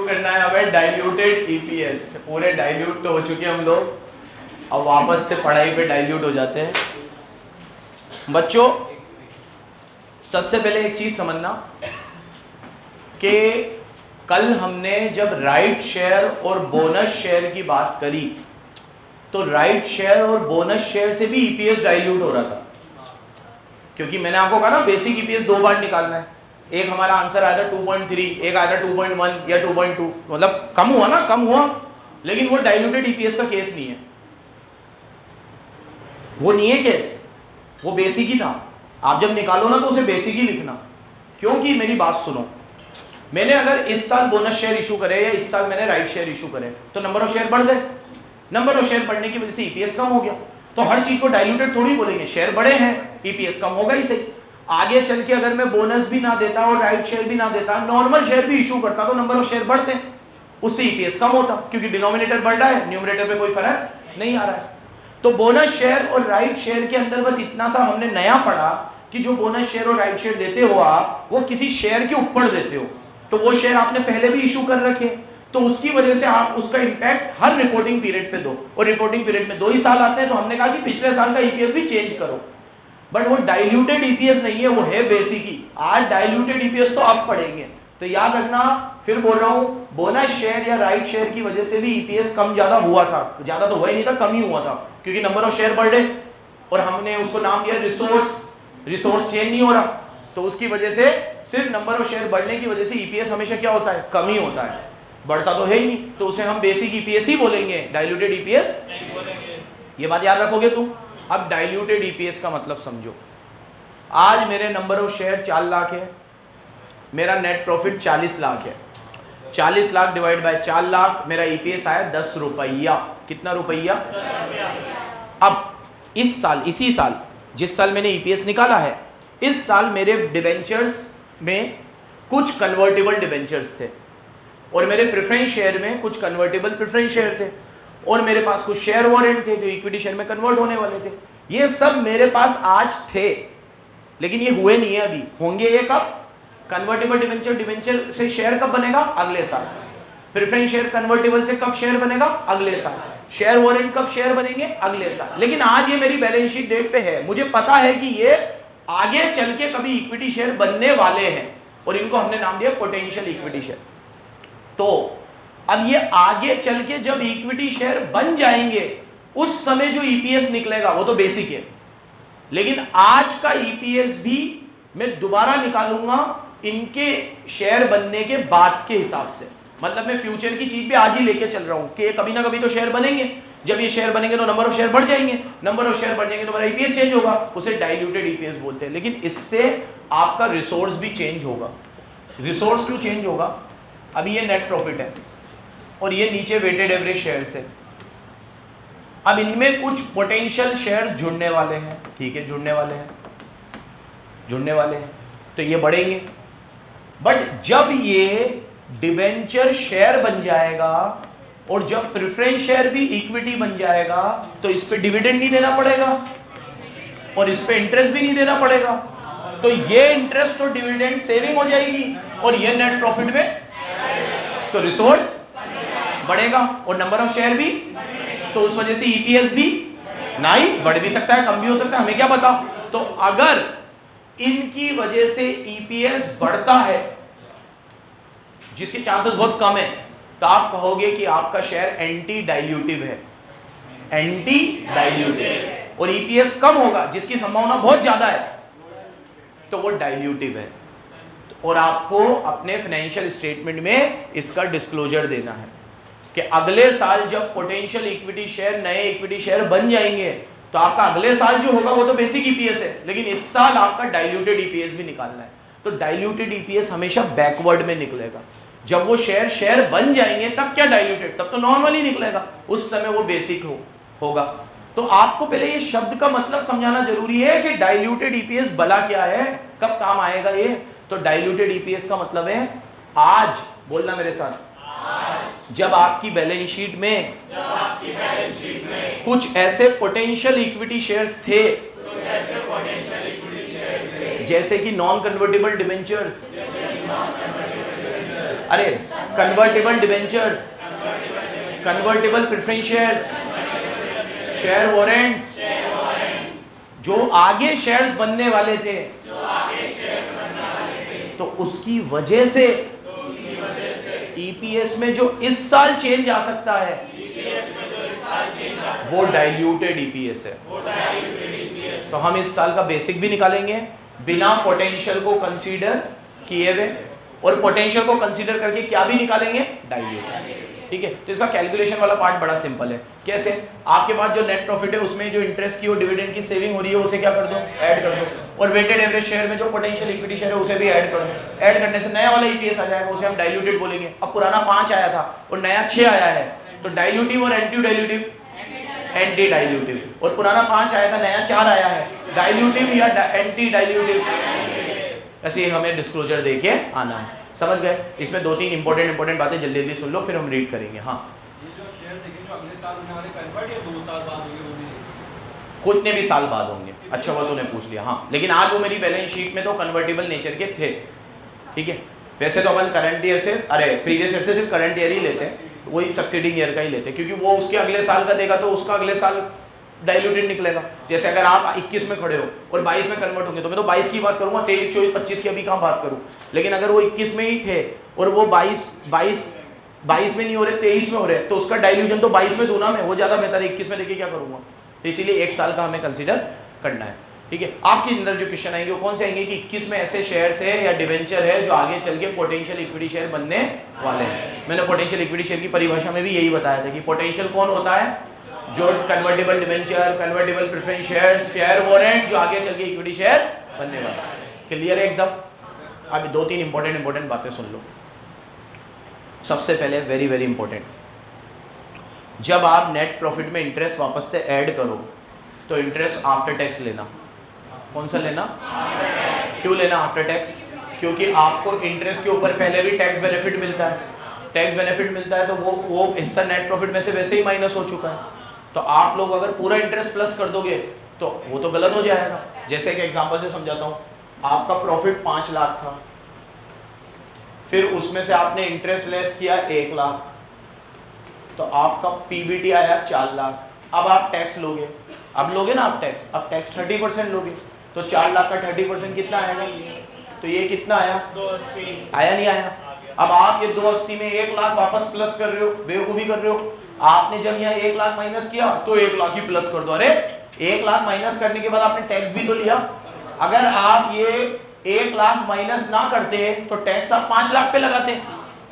करना है हमें डाइल्यूटेड ईपीएस। पूरे डाइल्यूट तो हो चुके हम लोग, अब वापस से पढ़ाई पे डाइल्यूट हो जाते हैं। बच्चों सबसे पहले एक चीज समझना कि कल हमने जब राइट शेयर और बोनस शेयर की बात करी तो राइट शेयर और बोनस शेयर से भी ईपीएस डाइल्यूट हो रहा था, क्योंकि मैंने आपको कहा ना बेसिक ईपीएस दो बार निकालना है। एक हमारा आंसर आया था 2.3, एक आया था 2.1 या 2.2, मतलब कम हुआ ना, कम हुआ, लेकिन वो डाइल्यूटेड ईपीएस का केस नहीं है, वो नहीं है केस, वो बेसिक ही था। आप जब निकालो ना तो उसे बेसिक ही लिखना, क्योंकि मेरी बात सुनो, मैंने अगर इस साल बोनस शेयर इशू करे या इस साल मैंने राइट शेयर इशू करे तो नंबर ऑफ शेयर बढ़ गए, नंबर ऑफ शेयर बढ़ने की वजह से ईपीएस कम हो गया। तो हर चीज को डाइल्यूटेड थोड़ी बोलेंगे, शेयर बढ़े हैं ईपीएस कम होगा ही सही। आगे चल के अगर मैं बोनस भी ना देता और राइट शेयर भी ना देता, नॉर्मल शेयर भी इशू करता तो नंबर ऑफ शेयर बढ़ते, उससे ईपीएस कम होता, क्योंकि डिनोमिनेटर बढ़ रहा है, न्यूमरेटर पे कोई फर्क नहीं आ रहा है। तो बोनस शेयर और राइट शेयर के अंदर बस इतना सा हमने नया पढ़ा कि जो बोनस शेयर और राइट शेयर देते हो आप, वो किसी शेयर के ऊपर देते हो, तो वो शेयर आपने पहले भी इशू कर रखे, तो उसकी वजह से आप उसका इंपैक्ट हर रिपोर्टिंग पीरियड पे दो, और रिपोर्टिंग पीरियड में 2 ही साल आते हैं, तो हमने कहा कि पिछले साल का ईपीएस भी चेंज करो। बट वो डाइल्यूटेड ईपीएस नहीं है, वो है बेसिक ही। आज डाइल्यूटेड ईपीएस तो आप पढ़ेंगे, तो याद रखना, फिर बोल रहा हूं, बोनस शेयर या राइट शेयर की वजह से भी ईपीएस कम ज्यादा हुआ था, ज्यादा तो हुआ ही नहीं था, कम ही हुआ था, क्योंकि नंबर ऑफ शेयर बढ़ रहे और हमने उसको नाम दिया रिसोर्स चेंज नहीं हो रहा, तो उसकी वजह से सिर्फ नंबर ऑफ शेयर बढ़ने की वजह से ईपीएस हमेशा क्या होता है, कम ही होता है, बढ़ता तो है ही नहीं, तो उसे हम बेसिक ईपीएस ही बोलेंगे, डाइल्यूटेड ईपीएस नहीं बोलेंगे। ये बात याद रखोगे तुम। अब डाइल्यूटेड ईपीएस का मतलब समझो, आज मेरे नंबर ऑफ शेयर 4 लाख है, मेरा नेट प्रॉफिट 40 लाख है, 40 लाख डिवाइड बाय 4 लाख, मेरा ईपीएस आया 10 रुपया। कितना रुपया? 10 रुपया। अब इस साल, इसी साल जिस साल मैंने ईपीएस निकाला है, इस साल मेरे डिबेंचर्स में कुछ कन्वर्टेबल डिबेंचर्स थे, और मेरे प्रेफरेंस शेयर में कुछ कन्वर्टेबल प्रेफरेंस शेयर थे, और मेरे पास कुछ शेयर वारंट थे जो इक्विटी शेयर में कन्वर्ट होने वाले थे। ये सब मेरे पास आज थे, लेकिन ये हुए नहीं है अभी, होंगे ये कब? कन्वर्टेबल डिबेंचर से शेयर कब बनेगा? अगले साल। प्रेफरेंस शेयर कन्वर्टेबल से कब शेयर बनेगा? अगले साल। शेयर वारंट कब शेयर बनेंगे? अगले साल। लेकिन आज ये मेरी बैलेंस शीट डेट पे है, मुझे पता है कि ये आगे चल के कभी इक्विटी शेयर बनने वाले हैं, और इनको हमने नाम दिया पोटेंशियल इक्विटी शेयर। तो अब ये आगे चल के जब इक्विटी शेयर बन जाएंगे, उस समय जो ईपीएस निकलेगा वो तो बेसिक है, लेकिन आज का ईपीएस भी मैं दोबारा निकालूंगा इनके शेयर बनने के बाद के हिसाब से। मतलब मैं फ्यूचर की चीज भी आज ही लेके चल रहा हूं कि कभी ना कभी तो शेयर बनेंगे, जब ये शेयर बनेंगे तो नंबर ऑफ शेयर बढ़ जाएंगे, नंबर ऑफ शेयर बढ़ जाएंगे तो हमारा ईपीएस चेंज होगा, उसे डाइल्यूटेड ईपीएस बोलते हैं। लेकिन इससे आपका रिसोर्स भी चेंज होगा। रिसोर्स क्यों चेंज होगा? अभी ये नेट प्रॉफिट है और ये नीचे वेटेड एवरेज शेयर्स है। अब इनमें कुछ पोटेंशियल शेयर्स जुड़ने वाले हैं, ठीक है, जुड़ने वाले हैं, तो ये बढ़ेंगे। बट जब ये डिबेंचर शेयर बन जाएगा और जब प्रेफरेंस शेयर भी इक्विटी बन जाएगा, तो इस पे डिविडेंड नहीं देना पड़ेगा और इस पे इंटरेस्ट भी नहीं देना पड़ेगा, तो ये इंटरेस्ट और डिविडेंड सेविंग हो जाएगी और ये नेट प्रॉफिट में, तो रिसोर्स बढ़ेगा और नंबर ऑफ शेयर भी, तो उस वजह से ईपीएस भी नहीं बढ़ भी सकता है, कम भी हो सकता है, हमें क्या पता। तो अगर इनकी वजह से ईपीएस बढ़ता है, जिसके चांसेस बहुत कम है, तो आप कहोगे कि आपका शेयर एंटी डाइल्यूटिव है, एंटी डाइल्यूटिव। और ईपीएस कम होगा, जिसकी संभावना बहुत ज्यादा है, तो वो डाइल्यूटिव है। और आपको अपने फाइनेंशियल स्टेटमेंट में इसका डिस्क्लोजर देना है कि अगले साल जब पोटेंशियल इक्विटी शेयर, नए इक्विटी शेयर बन जाएंगे, तो आपका अगले साल जो होगा वो तो बेसिक ईपीएस है, लेकिन इस साल आपका डाइल्यूटेड ईपीएस भी निकालना है। तो डाइल्यूटेड ईपीएस हमेशा बैकवर्ड में निकलेगा। जब वो शेयर बन जाएंगे तब क्या डाइल्यूटेड, तब तो नॉर्मल ही निकलेगा, उस समय वो बेसिक होगा। तो आपको पहले ये शब्द का मतलब समझाना जरूरी है कि डाइल्यूटेड ईपीएस भला क्या है, कब काम आएगा ये। तो डाइल्यूटेड ईपीएस का मतलब है आज, बोलना मेरे साथ, जब आपकी बैलेंस शीट में कुछ ऐसे पोटेंशियल इक्विटी शेयर्स थे, जैसे कि नॉन कन्वर्टेबल डिबेंचर्स, अरे convertible debentures, convertible preference shares, share warrants, जो आगे शेयर्स बनने वाले थे, तो उसकी वजह से ईपीएस में जो इस साल चेंज आ सकता है वो डाइल्यूटेड ईपीएस है। तो हम इस साल का बेसिक भी निकालेंगे बिना पोटेंशियल को कंसीडर किए हुए, और पोटेंशियल को कंसीडर करके क्या भी निकालेंगे, डाइल्यूटेड। ठीक है, तो इसका कैलकुलेशन वाला पार्ट बड़ा सिंपल है। कैसे? आपके पास जो नेट प्रॉफिट है उसमें जो इंटरेस्ट की और डिविडेंड की सेविंग हो रही है उसे क्या कर दो, ऐड कर दो, और वेटेड एवरेज शेयर में जो पोटेंशियल इक्विटी शेयर है उसे भी ऐड कर दो। ऐड करने से नया वाला ईपीएस आ जाएगा, उसे हम डाइल्यूटेड बोलेंगे। अब पुराना 5 आया था और नया 6 आया है, तो डाइल्यूटिव और एंटी डाइल्यूटिव, एंटी डाइल्यूटिव, और पुराना 5 आया था नया 4 आया है, डाइल्यूटिव या एंटी डाइल्यूटिव। ऐसे हमें डिस्क्लोजर देके आना है। समझ गए? इसमें 2-3 इंपॉर्टेंट बातें जल्दी जल्दी सुन लो, फिर हम रीड करेंगे। हाँ, ये जो शेयर देखें जो अगले साल होने वाले कन्वर्ट या 2 साल बाद होंगे, वो भी कितने भी साल बाद होंगे। अच्छा वो तूने पूछ लिया। हाँ, लेकिन आज वो मेरी बैलेंस शीट में तो कन्वर्टेबल नेचर के थे। ठीक है, वैसे तो अपन करंट ईयर से, अरे प्रीवियस ईयर से सिर्फ करंट ईयर ही लेते हैं, वही सक्सीडिंग ईयर का ही लेते हैं, क्योंकि वो उसके अगले साल का देगा तो उसका अगले साल डाइल्यूटेड निकलेगा। जैसे अगर आप 21 में खड़े हो और 22 में कन्वर्ट होंगे तो मैं तो 22 की बात करूंगा, 23, 24, 25 की अभी कहाँ बात करूं। लेकिन अगर वो 21 में ही थे और वो 22 में नहीं हो रहे, 23 में हो रहे, तो उसका डाइल्यूशन तो 22 में दूना में, वो ज़्यादा बेहतर है। 21 में देखे क्या करूंगा, तो इसीलिए 1 साल का हमें कंसिडर करना है। ठीक है, आपके अंदर जो क्वेश्चन आएंगे वो कौन से आएंगे कि 21 में ऐसे शेयर्स है या डिवेंचर है जो आगे चल के पोटेंशियल इक्विटी शेयर बनने वाले हैं। मैंने पोटेंशियल इक्विटी शेयर की परिभाषा में भी यही बताया था कि पोटेंशियल कौन होता है, जो convertible debenture, convertible preference shares, share warrant जो आगे चल के इक्विटी शेयर बनने वाला है। क्लियर है एकदम? अभी 2-3 इंपॉर्टेंट बातें सुन लो। सबसे पहले वेरी वेरी इंपॉर्टेंट, जब आप नेट प्रॉफिट में इंटरेस्ट वापस से ऐड करो तो इंटरेस्ट आफ्टर टैक्स लेना। कौन सा लेना? क्यों लेना आफ्टर टैक्स? क्योंकि आपको इंटरेस्ट के ऊपर पहले भी टैक्स बेनिफिट मिलता है। टैक्स बेनिफिट मिलता है तो वो हिस्सा नेट प्रॉफिट में से वैसे ही माइनस हो चुका है। तो आप लोग अगर पूरा इंटरेस्ट प्लस कर दोगे तो वो तो गलत हो जाएगा। जैसे एक एग्जांपल से समझाता हूँ, आपका प्रॉफिट 5 लाख था, फिर उसमें से आपने इंटरेस्ट लेस किया 1 लाख, तो आपका पीबीटी आया 4 लाख। अब आप टैक्स लोगे, अब लोगे ना आप टैक्स, अब टैक्स 30% लोगे, तो 4 लाख का 30% कितना आएगा? तो ये कितना आया? 280 आया, नहीं आया? अब आप ये 280 में 1 लाख वापस प्लस कर रहे हो, बेवकूफ़ी कर रहे हो। आपने जब यहाँ 1 लाख माइनस किया तो 1 लाख ही प्लस कर दो। अरे 1 लाख माइनस करने के बाद आपने टैक्स भी तो लिया। अगर आप ये 1 लाख माइनस ना करते तो टैक्स आप 5 लाख पे लगाते,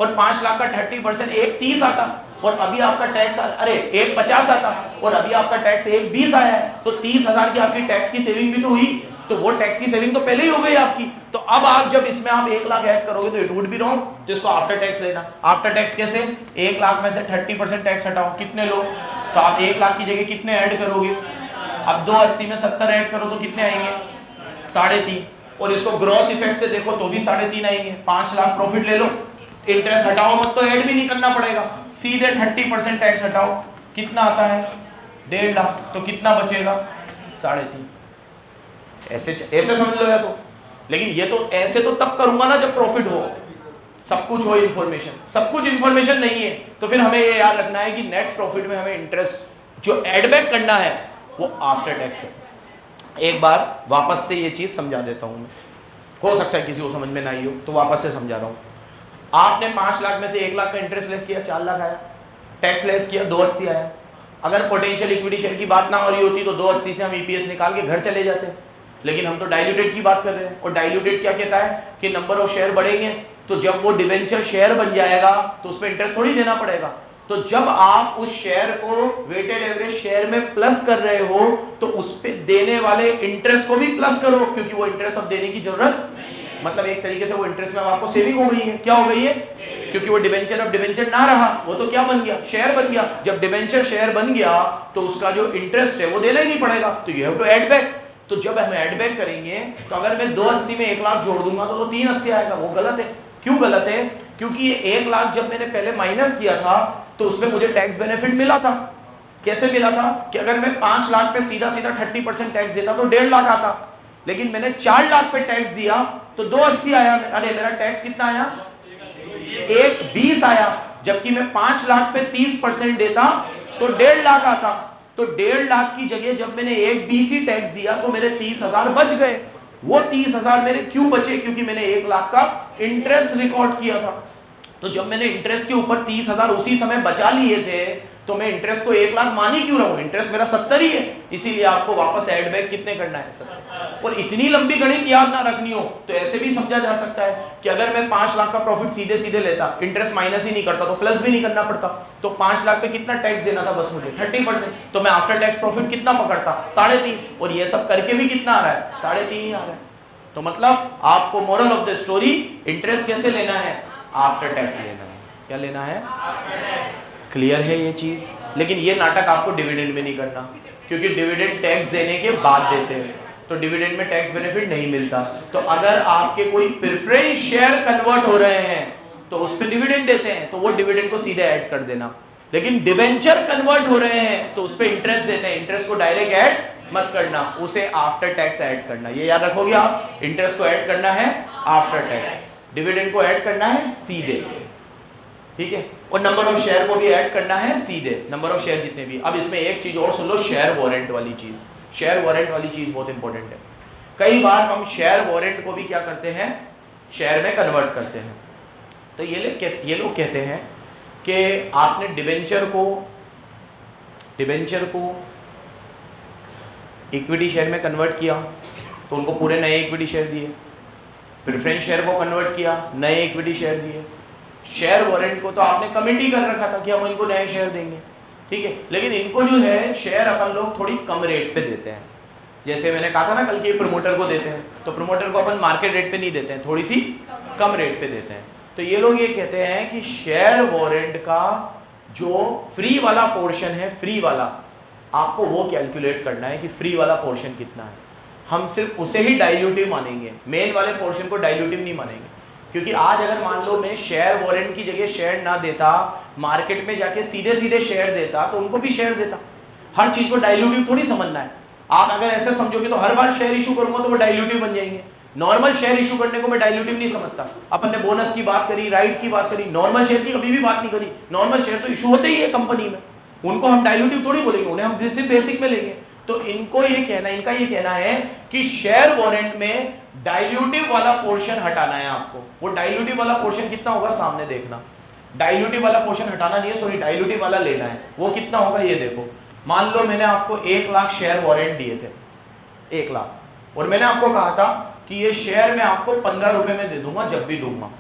और 5 लाख का 30% 1,30 आता, और अभी आपका टैक्स अरे 1,50 आता, और अभी आपका टैक्स 1,20 आया है, तो 30,000 की आपकी टैक्स की सेविंग भी तो हुई। तो वो टैक्स की सेविंग तो पहले ही हो गई आपकी। तो अब आप जब इसमें आप 1 लाख ऐड करोगे तो इट वुड बी रॉन्ग, तो इसको आफ्टर टैक्स लेना। आफ्टर टैक्स कैसे? 1 लाख में से 30% टैक्स हटाओ, कितने लोग? तो आप 1 लाख की जगह कितने ऐड करोगे? अब 280 में 70 ऐड करो तो कितने आएंगे? 3.5। और इसको ग्रॉस इफेक्ट से देखो तो भी 3.5 आएंगे। 5 लाख प्रॉफिट ले लो, इंटरेस्ट हटाओ मत, तो ऐड भी नहीं करना पड़ेगा, सीधे 30% टैक्स हटाओ, कितना आता है? 1.5 लाख, तो कितना बचेगा? 3.5। ऐसे समझ लो या तो। लेकिन ये तो ऐसे तो तब करूंगा ना जब प्रॉफिट हो, सब कुछ हो, इंफॉर्मेशन, सब कुछ इंफॉर्मेशन नहीं है। तो फिर हमें ये याद रखना है कि नेट प्रॉफिट में हमें इंटरेस्ट जो एड बैक करना है वो आफ्टर टैक्स है। एक बार वापस से ये चीज समझा देता हूं मैं, हो सकता है किसी को समझ में ना आई हो, तो वापस से समझा रहा हूं। आपने 5 लाख में से 1 लाख का इंटरेस्ट लेस किया, 4 लाख आया, टैक्स लेस किया 280 आया। अगर पोटेंशियल इक्विटी शेयर की बात ना हो रही होती तो 280 से हम ईपीएस निकाल के घर चले जाते, लेकिन हम तो डाइल्यूटेड की बात कर रहे हैं। और डाइल्यूटेड क्या कहता है कि नंबर ऑफ शेयर बढ़ेंगे, तो जब वो डिवेंचर शेयर बन जाएगा तो उस पर इंटरेस्ट थोड़ी देना पड़ेगा। तो जब आप उस शेयर को वेटेड एवरेज शेयर में प्लस कर रहे हो तो उस पे देने वाले इंटरेस्ट को भी प्लस करो, क्योंकि वो इंटरेस्ट अब देने की जरूरत, मतलब एक तरीके से वो इंटरेस्ट में आपको सेविंग हो गई है। क्या हो गई है? क्योंकि वो डिवेंचर अब डिवेंचर ना रहा, वो तो क्या बन गया? शेयर बन गया। जब डिवेंचर शेयर बन गया तो उसका जो इंटरेस्ट है वो देना ही नहीं पड़ेगा, तो you have to add back. तो जब हम ऐड बैक करेंगे तो अगर मैं 280 में 1 लाख जोड़ दूंगा तो 380 आएगा। वो गलत है। क्यों गलत है? क्योंकि ये 1 लाख जब मैंने पहले माइनस किया था तो उसमें मुझे टैक्स बेनिफिट मिला था। कैसे मिला था? कि अगर मैं 5 लाख पे सीधा 30% टैक्स देता तो 1.5 लाख आता, लेकिन मैंने 4 लाख पे टैक्स दिया तो 280 आया। अरे मेरा टैक्स कितना आया? एक 20 आया, जबकि मैं 5 लाख पे 30% देता तो 1.5 लाख आता। तो 1.5 लाख की जगह जब मैंने एक 20 ही टैक्स दिया तो मेरे 30,000 बच गए। वो 30,000 मेरे क्यों बचे? क्योंकि मैंने 1 लाख का इंटरेस्ट रिकॉर्ड किया था। तो जब मैंने इंटरेस्ट के ऊपर 30,000 उसी समय बचा लिए थे तो मैं इंटरेस्ट को 1 लाख मान ही क्यों रहा हूं? इंटरेस्ट मेरा 70 ही है, इसीलिए आपको वापस ऐड बैक कितने करना है 70। और इतनी लंबी गणित याद ना रखनी हो तो ऐसे भी समझा जा सकता है कि अगर मैं 5 लाख का प्रॉफिट सीधे सीधे लेता, इंटरेस्ट माइनस ही नहीं करता तो प्लस भी नहीं करना पड़ता, तो 5 लाख पे कितना टैक्स देना था बस मुझे 30%, तो मैं आफ्टर टैक्स प्रॉफिट कितना पकड़ता 3.5, और ये सब करके भी कितना आ रहा है 3.5 ही आ रहा है। तो मतलब आपको moral of the story, interest कैसे लेना है? आफ्टर टैक्स लेना है। क्या लेना है? क्लियर है ये चीज? लेकिन ये नाटक आपको डिविडेंड में नहीं करना, क्योंकि डिविडेंड टैक्स देने के बाद देते हैं तो डिविडेंड में टैक्स बेनिफिट नहीं मिलता। तो अगर आपके कोई प्रेफरेंस शेयर कन्वर्ट हो रहे हैं तो उस पर डिविडेंड देते हैं तो वो डिविडेंड को सीधे ऐड कर देना। लेकिन डिबेंचर कन्वर्ट हो रहे हैं तो उस पर इंटरेस्ट देते हैं, इंटरेस्ट को डायरेक्ट ऐड मत करना, उसे आफ्टर टैक्स ऐड करना। ये याद रखोगे आप, इंटरेस्ट को ऐड करना है आफ्टर टैक्स, डिविडेंड को ऐड करना है सीधे, ठीक है, और नंबर ऑफ शेयर को भी ऐड करना है सीधे, नंबर ऑफ शेयर जितने भी। अब इसमें एक चीज और सुन लो, शेयर वारंट वाली चीज। शेयर वारंट वाली चीज बहुत इंपॉर्टेंट है। कई बार हम शेयर वारंट को भी क्या करते हैं, शेयर में कन्वर्ट करते हैं। तो ये लोग कहते हैं कि आपने डिबेंचर को इक्विटी शेयर में कन्वर्ट किया तो उनको पूरे नए इक्विटी शेयर दिए, प्रेफरेंस शेयर को कन्वर्ट किया नए इक्विटी शेयर दिए, शेयर वारंट को तो आपने कमिटी कर रखा था कि हम इनको नए शेयर देंगे, ठीक है, लेकिन इनको जो है शेयर अपन लोग थोड़ी कम रेट पे देते हैं। जैसे मैंने कहा था ना कल के प्रमोटर को देते हैं, तो प्रमोटर को अपन मार्केट रेट पे नहीं देते हैं, थोड़ी सी कम रेट पे देते हैं। तो ये लोग ये कहते हैं कि शेयर वारंट का जो फ्री वाला पोर्शन है, फ्री वाला, आपको वो कैलकुलेट करना है कि फ्री वाला पोर्शन कितना है। हम सिर्फ उसे ही डाइल्यूटिव मानेंगे, मेन वाले पोर्शन को डाइल्यूटिव नहीं मानेंगे। क्योंकि आज अगर मान लो मैं शेयर वारंट की जगह शेयर ना देता, मार्केट में जाके सीधे सीधे शेयर देता तो उनको भी शेयर देता। हर चीज को डाइल्यूटिव थोड़ी समझना है। आप अगर ऐसे समझोगे तो हर बार शेयर इशू करूंगा तो वो डाइल्यूटिव बन जाएंगे। नॉर्मल शेयर इशू करने को मैं डाइल्यूटिव नहीं समझता। अपन ने बोनस की बात करी, राइट की बात करी, नॉर्मल शेयर की कभी भी बात नहीं करी। नॉर्मल शेयर तो इशू होते ही है कंपनी में, उनको हम डाइल्यूटिव थोड़ी बोलेंगे, उन्हें हम सिर्फ बेसिक में लेंगे। तो इनका ये कहना है कि शेयर वारंट में डाइल्यूटिव वाला पोर्शन हटाना है आपको। वो डाइल्यूटिव वाला पोर्शन कितना होगा सामने देखना, डाइल्यूटिव वाला पोर्शन हटाना नहीं है, सॉरी डाइल्यूटिव वाला लेना है। वो कितना होगा ये देखो, मान लो मैंने आपको 1 लाख शेयर वारंट दिए थे, 1 लाख, और मैंने आपको कहा था कि ये शेयर मैं आपको 15 रुपए में दे दूंगा जब भी दूंगा,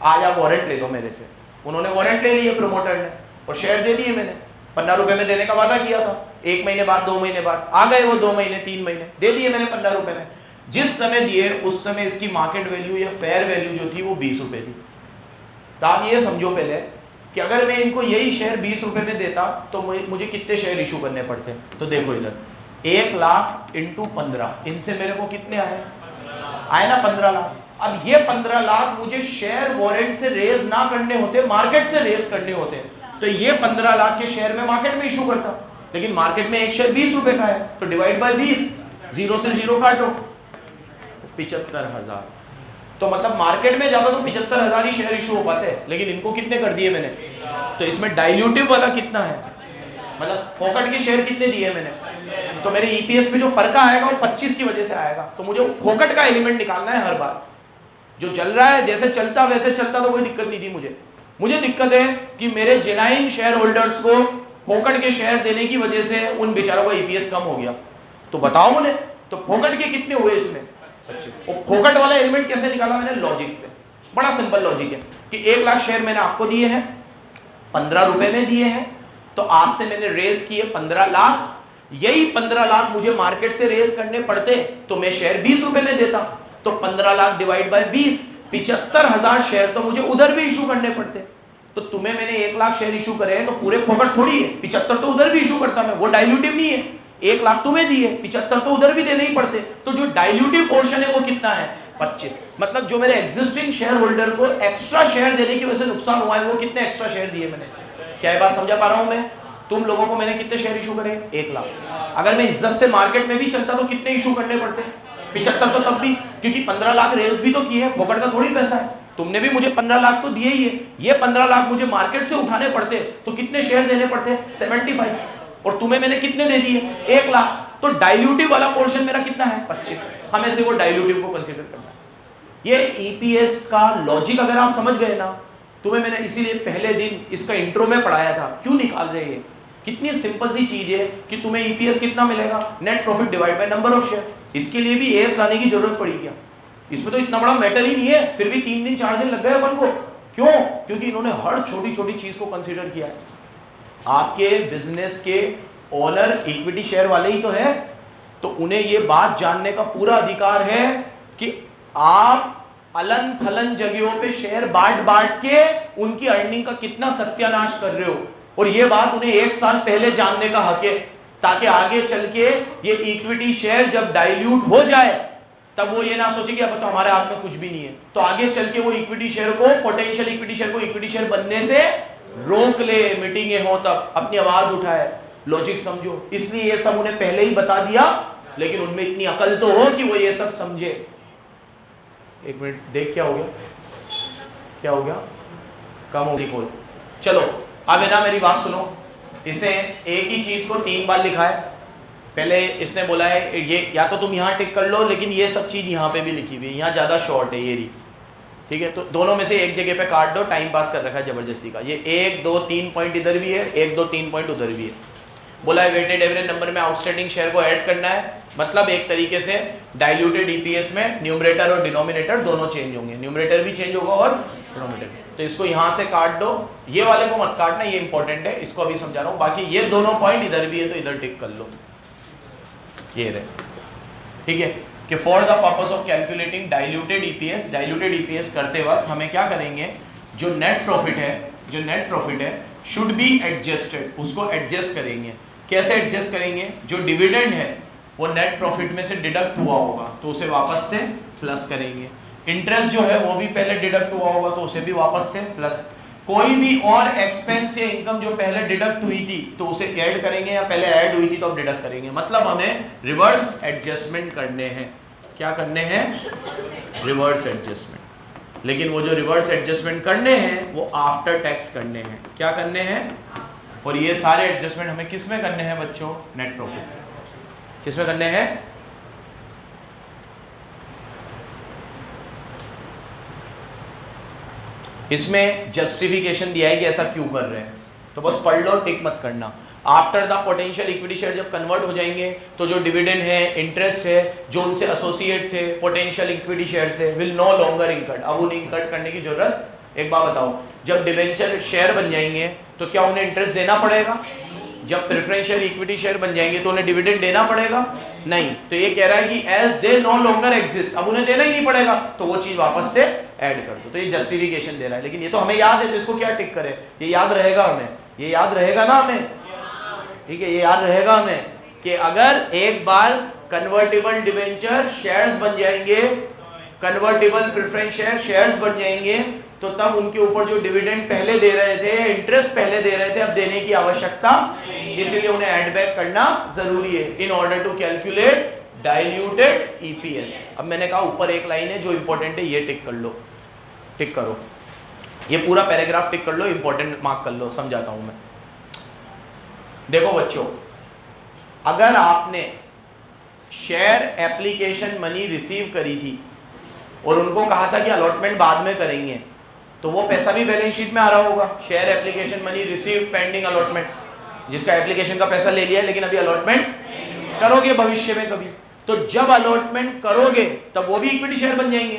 आज आप वारंट ले दो मेरे से। उन्होंने वारंट ले लिया प्रमोटर ने और शेयर दे दिए, मैंने 15 रुपए में देने का वादा किया था। 1 महीने बाद, 2 महीने बाद आ गए वो 2 महीने 3 महीने, दे दिए मैंने 15 रुपए में। जिस समय दिए उस समय इसकी मार्केट वैल्यू या फेयर वैल्यू जो थी वो 20 रुपए थी। तो आप ये समझो पहले कि अगर मैं इनको यही शेयर 20 रुपए में देता तो मुझे कितने शेयर इशू करने पड़ते। तो देखो इधर 1 लाख इंटू 15, इनसे मेरे को कितने आए ना 15 लाख। अब ये 15 लाख मुझे शेयर वारंट से रेज ना करने होते, मार्केट से रेज करने होते, तो ये 15 लाख के शेयर में मार्केट में इशू करता। लेकिन मार्केट में एक शेयर 20 रुपए का है तो डिवाइड बाय 20, 0 से 0 काटो, 75,000। तो मतलब मार्केट में जाता तो 75,000 ही शेयर इशू हो पाते, लेकिन इनको कितने कर दिए मैंने। तो इसमें डाइल्यूटिव वाला कितना है, मतलब फोकट के शेयर कितने दिए मैंने, तो मेरे ईपीएस पे जो फर्क आएगा वो 25 की वजह से आएगा। तो मुझे फोकट का एलिमेंट निकालना है हर बार। जो चल रहा है जैसे चलता वैसे चलता तो कोई दिक्कत नहीं थी मुझे दिक्कत है कि मेरे जेन्युइन शेयर होल्डर्स को फोकट के शेयर देने की वजह से उन बेचारों का ईपीएस कम हो गया। तो बताओ मुझे, तो फोकट के कितने हुए इसमें 25। और फोकट वाला एलिमेंट कैसे निकाला मैंने, लॉजिक से। बड़ा सिंपल लॉजिक है कि 1 लाख शेयर मैंने आपको दिए हैं, 15 रुपए में दिए हैं, तो आपसे मैंने रेस किए 15 लाख। यही 15 लाख मुझे मार्केट से रेस करने पड़ते तो मैं शेयर 20 रुपए में देता, तो 15 लाख डिवाइड बाय 20, 75,000 शेयर तो मुझे उधर भी इशू करने पड़ते। तो तुम्हें मैंने 1 लाख शेयर इशू करे तो पूरे फोकट थोड़ी है, 75 तो उधर भी इशू करता मैं, वो डाइल्यूटिव नहीं है। 1 लाख तुम्हें दिए, 75 तो उधर भी देने ही पड़ते। तो जो डाइल्यूटिव पोर्शन है वो कितना है 25। मतलब जो मेरे एग्जिस्टिंग शेयर होल्डर को एक्स्ट्रा शेयर देने की वजह से नुकसान हुआ है वो कितने एक्स्ट्रा शेयर दिए मैंने। क्या ये बात समझा पा रहा हूं मैं। तुम लोगों को मैंने कितने शेयर इशू करे 1 लाख। अगर मैं इज्जत से मार्केट में भी चलता तो कितने इशू करने पड़ते 75 तो तब भी, क्योंकि 15 लाख रेस भी तो किए, फोकट का थोड़ी पैसा है। तुमने भी मुझे 15 लाख तो दिए ही है, ये 15 लाख मुझे मार्केट से उठाने पड़ते तो कितने शेयर देने पड़ते? 75, और तुम्हें मैंने कितने दे दिए? 1 लाख। तो डाइल्यूटिव वाला पोर्शन मेरा कितना है? 25। हमें से वो डाइल्यूटिव को कंसीडर करना है। ये ईपीएस का लॉजिक अगर आप समझ गए ना, तुम्हें मैंने इसीलिए पहले दिन इसका इंट्रो में पढ़ाया था, क्यों निकाल रहे हैं। कितनी सिंपल सी चीज है कि तुम्हें ईपीएस कितना मिलेगा? Net profit divide by number of share. इसके लिए भी एस लाने की जरूरत पड़ी क्या? इसमें तो इतना बड़ा मैटर ही नहीं है, फिर भी 3 दिन 4 दिन लग गए अपन को। क्यों? क्योंकि इन्होंने हर छोटी छोटी चीज को कंसीडर किया है। आपके बिजनेस के ओनर इक्विटी शेयर वाले ही तो है, तो उन्हें यह बात जानने का पूरा अधिकार है कि आप अलन फलन जगहों पे शेयर बांट बांट के उनकी अर्निंग का कितना सत्यानाश कर रहे हो, और यह बात उन्हें 1 साल पहले जानने का हक है, ताकि आगे चल के ये इक्विटी शेयर जब डाइल्यूट हो जाए तब वो ये ना सोचे कि अब तो हमारे हाथ में कुछ भी नहीं है, तो आगे चल के वो इक्विटी शेयर को, पोटेंशियल इक्विटी शेयर को इक्विटी शेयर बनने से रोक ले। मीटिंगें हो तब अपनी आवाज उठाए, लॉजिक समझो। इसलिए ये सब उन्हें पहले ही बता दिया, लेकिन उनमें इतनी अकल तो हो कि वो ये सब समझे। 1 मिनट देख, क्या हो गया? क्या हो गया? कम हो गई कोई। चलो अब है ना, मेरी बात सुनो। इसे एक ही चीज को 3 बार लिखा है। पहले इसने बोला है ये, या तो तुम यहाँ टिक कर लो, लेकिन ये सब चीज यहाँ पे भी लिखी हुई है, यहाँ ज्यादा शॉर्ट है ये रही, ठीक है। तो दोनों में से एक जगह पे काट दो, टाइम पास कर रखा है जबरदस्ती का। ये 1 2 3 पॉइंट इधर भी है, 1 2 3 पॉइंट उधर भी है। बोला है वेटेड एवरेज नंबर में आउटस्टैंडिंग शेयर को ऐड करना है, मतलब एक तरीके से डाइल्यूटेड ईपीएस में न्यूमरेटर और डिनोमिनेटर दोनों चेंज होंगे, न्यूमरेटर भी चेंज होगा और डिनोमिनेटर। तो इसको यहाँ से काट दो, ये वाले को मत काटना, ये इंपॉर्टेंट है, इसको अभी समझा रहा हूँ। बाकी ये दोनों पॉइंट इधर भी है तो इधर टिक कर लो, ये रहे, ठीक है। कि for the purpose of calculating diluted EPS, diluted EPS करते वक्त हमें क्या करेंगे, जो नेट प्रॉफिट है शुड बी एडजस्टेड, उसको एडजस्ट करेंगे। कैसे एडजस्ट करेंगे? जो डिविडेंड है वो नेट प्रॉफिट में से डिडक्ट हुआ होगा तो उसे वापस से प्लस करेंगे। इंटरेस्ट जो है वो भी पहले डिडक्ट हुआ होगा तो उसे भी वापस से प्लस। कोई भी और एक्सपेंस या इनकम जो पहले डिडक्ट हुई थी तो उसे ऐड करेंगे, या पहले ऐड हुई थी तो अब डिडक्ट करेंगे। मतलब हमें रिवर्स एडजस्टमेंट करने हैं। क्या करने हैं? Reverse adjustment. लेकिन वो जो रिवर्स एडजस्टमेंट करने हैं वो आफ्टर टैक्स करने हैं। क्या करने हैं? और ये सारे एडजस्टमेंट हमें किस में करने हैं बच्चों? Net profit. किस में करने हैं? इसमें जस्टिफिकेशन दिया है कि ऐसा क्यों कर रहे हैं, तो बस पढ़ लो, टिक मत करना। After the potential equity share जब कन्वर्ट हो जाएंगे तो जो डिविडेंड है, इंटरेस्ट है, जो उनसे एसोसिएट थे पोटेंशियल इक्विटी शेयर से, विल नो लॉन्गर इंकर्ड। अब उन्हें इंकर्ड करने की जरूरत, एक बात बताओ, जब डिवेंचर शेयर बन जाएंगे तो क्या उन्हें इंटरेस्ट देना पड़ेगा? जब प्रेफरेंशियल इक्विटी शेयर बन जाएंगे तो उन्हें डिविडेंड देना पड़ेगा? नहीं। तो ये कह रहा है कि as they no longer exist, अब उन्हें देना ही नहीं पड़ेगा, तो वो चीज वापस से ऐड कर दो। तो ये जस्टिफिकेशन दे रहा है, लेकिन ये तो हमें याद है, तो इसको क्या टिक करे? ये याद रहेगा हमें, ये याद रहेगा ना हमें, ठीक है, ये याद रहेगा हमें कि अगर एक बार कन्वर्टेबल डिवेंचर शेयर्स बन जाएंगे, कन्वर्टेबल प्रेफरेंस शेयर्स बन जाएंगे, तो तब उनके ऊपर जो डिविडेंड पहले दे रहे थे, इंटरेस्ट पहले दे रहे थे, अब देने की आवश्यकता, इसलिए उन्हें ऐड बैक करना जरूरी है in order to calculate diluted EPS. अब मैंने कहा ऊपर एक लाइन है जो इंपॉर्टेंट है, ये टिक कर लो, टिक करो, ये पूरा पैराग्राफ टिक कर लो, इंपॉर्टेंट मार्क कर लो, समझाता हूं मैं। देखो बच्चों, अगर आपने शेयर एप्लीकेशन मनी रिसीव करी थी और उनको कहा था कि अलॉटमेंट बाद में करेंगे, तो वो पैसा भी बैलेंस शीट में आ रहा होगा। Share application money receive pending allotment, जिसका एप्लीकेशन का पैसा ले लिया लेकिन अभी अलॉटमेंट करोगे भविष्य में कभी, तो जब अलॉटमेंट करोगे तब वो भी इक्विटी शेयर बन जाएंगे।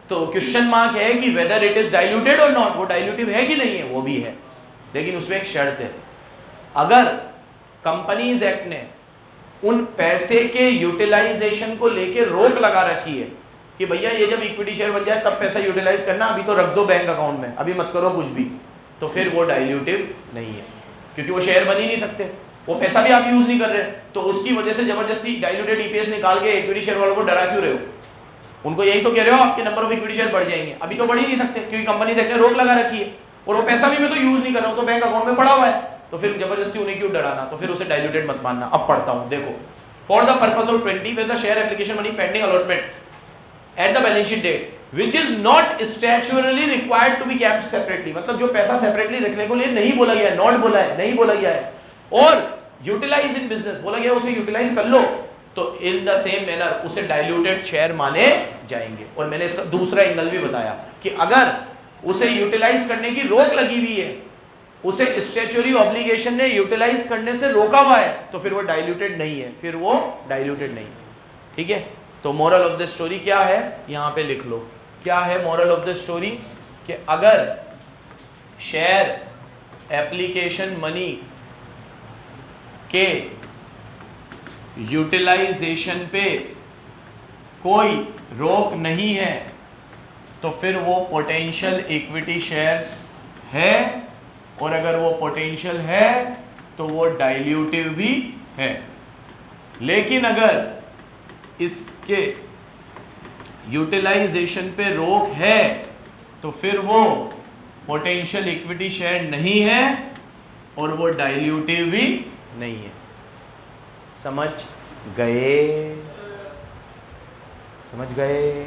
तो क्वेश्चन मार्क है कि वेदर इट इज डाइल्यूटेड और नॉट, वो डाइल्यूटिव है कि नहीं है, वो भी है, लेकिन उसमें एक शर्त है। अगर कंपनीज एक्ट ने उन पैसे के यूटिलाइजेशन को लेके रोक लगा रखी है कि भैया ये जब इक्विटी शेयर बन जाए तब पैसा यूटिलाइज करना, अभी तो रख दो बैंक अकाउंट में, अभी मत करो कुछ भी, तो फिर वो डाइल्यूटिव नहीं है, क्योंकि वो शेयर बन ही नहीं सकते, वो पैसा भी आप यूज नहीं कर रहे, तो उसकी वजह से जबरदस्ती डाइल्यूटेड ईपीएस निकाल के इक्विटी शेयर वालों को डरा क्यों रहे हो? उनको यही तो कह रहे हो आपके नंबर ऑफ इक्विटी शेयर बढ़ जाएंगे, अभी तो बढ़ ही नहीं सकते क्योंकि कंपनी ने रोक लगा रखी है, और वो पैसा भी मैं तो यूज नहीं कर रहा हूँ, तो बैंक अकाउंट में पड़ा हुआ है, तो फिर जबरदस्ती उन्हें क्यों डराना? तो फिर उसे डाइल्यूटेड मत मानना। अब पढ़ता हूँ, देखो, for the purpose of 20 with the share application money pending allotment at the balance sheet date, which is not statutorily required to be capped separately, मतलब जो पैसा सेपरेटली रखने को लिए नहीं बोला गया है, नॉट बोला है, नहीं बोला गया है, और यूटिलाइज इन बिजनेस बोला गया, उसे यूटिलाइज कर लो, तो इन द सेम मैनर उसे डाइल्यूटेड शेयर माने जाएंगे। और मैंने इसका दूसरा एंगल भी बताया कि अगर उसे यूटिलाइज करने की रोक लगी हुई है, उसे स्टैच्यूटरी ऑब्लिगेशन ने यूटिलाइज करने से रोका हुआ है, तो फिर वो डाइल्यूटेड नहीं है, फिर वो डाइल्यूटेड नहीं है। ठीक है, तो मोरल ऑफ द स्टोरी क्या है, यहां पे लिख लो। क्या है मोरल ऑफ द स्टोरी? कि अगर शेयर एप्लीकेशन मनी के यूटिलाइजेशन पे कोई रोक नहीं है, तो फिर वो पोटेंशियल इक्विटी शेयर्स है, और अगर वो पोटेंशियल है तो वो डाइल्यूटिव भी है। लेकिन अगर इसके यूटिलाइजेशन पे रोक है तो फिर वो पोटेंशियल इक्विटी शेयर नहीं है और वो डाइल्यूटिव भी नहीं है। समझ गए? समझ गए?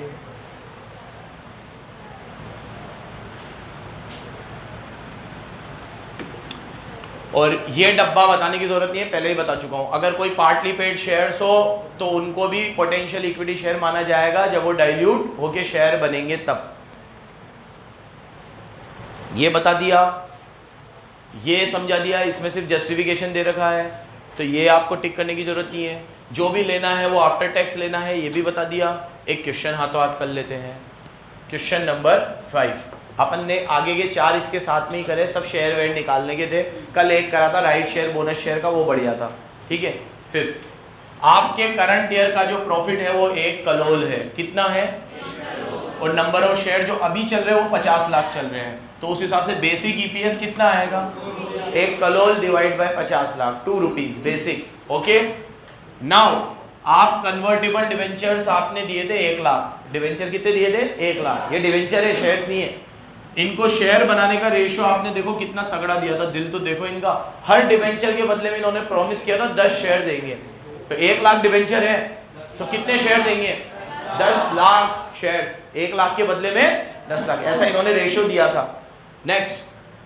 और ये डब्बा बताने की जरूरत नहीं है, पहले ही बता चुका हूं। अगर कोई पार्टली पेड शेयर्स हो तो उनको भी पोटेंशियल इक्विटी शेयर माना जाएगा जब वो डाइल्यूट होके शेयर बनेंगे तब। ये बता दिया, ये समझा दिया, इसमें सिर्फ जस्टिफिकेशन दे रखा है, तो ये आपको टिक करने की जरूरत नहीं है। जो भी लेना है वो आफ्टर टैक्स लेना है, ये भी बता दिया। एक क्वेश्चन हाथों हाथ कर लेते हैं। क्वेश्चन नंबर 5, अपन ने आगे के 4 इसके साथ में ही करे, सब शेयर वेयर निकालने के थे। कल एक करा था राइट शेयर बोनस शेयर का, वो बढ़िया था। ठीक है, फिर आपके करंट ईयर का जो प्रॉफिट है वो 1 करोड़ है। कितना है? और नंबर ऑफ शेयर जो अभी चल रहे हैं वो 50 लाख चल रहे हैं, तो उस हिसाब से बेसिक ईपीएस कितना आएगा? 1 crore divide by 50 lakh, 2 rupees basic. Okay, now आप कन्वर्टेबल डिवेंचर्स आपने दिए थे 1 लाख। डिवेंचर कितने दिए थे? 1 लाख। ये डिवेंचर है, शेयर्स नहीं है। इनको शेयर बनाने का रेशियो आपने देखो कितना तगड़ा दिया था, दिल तो देखो इनका। हर डिवेंचर के बदले में इन्होंने प्रॉमिस किया था 10 शेयर देंगे। तो 1 लाख डिवेंचर है तो कितने शेयर देंगे? 10 लाख शेयर्स। 1 लाख के बदले में 10 लाख, ऐसा इन्होंने रेशियो दिया था। नेक्स्ट,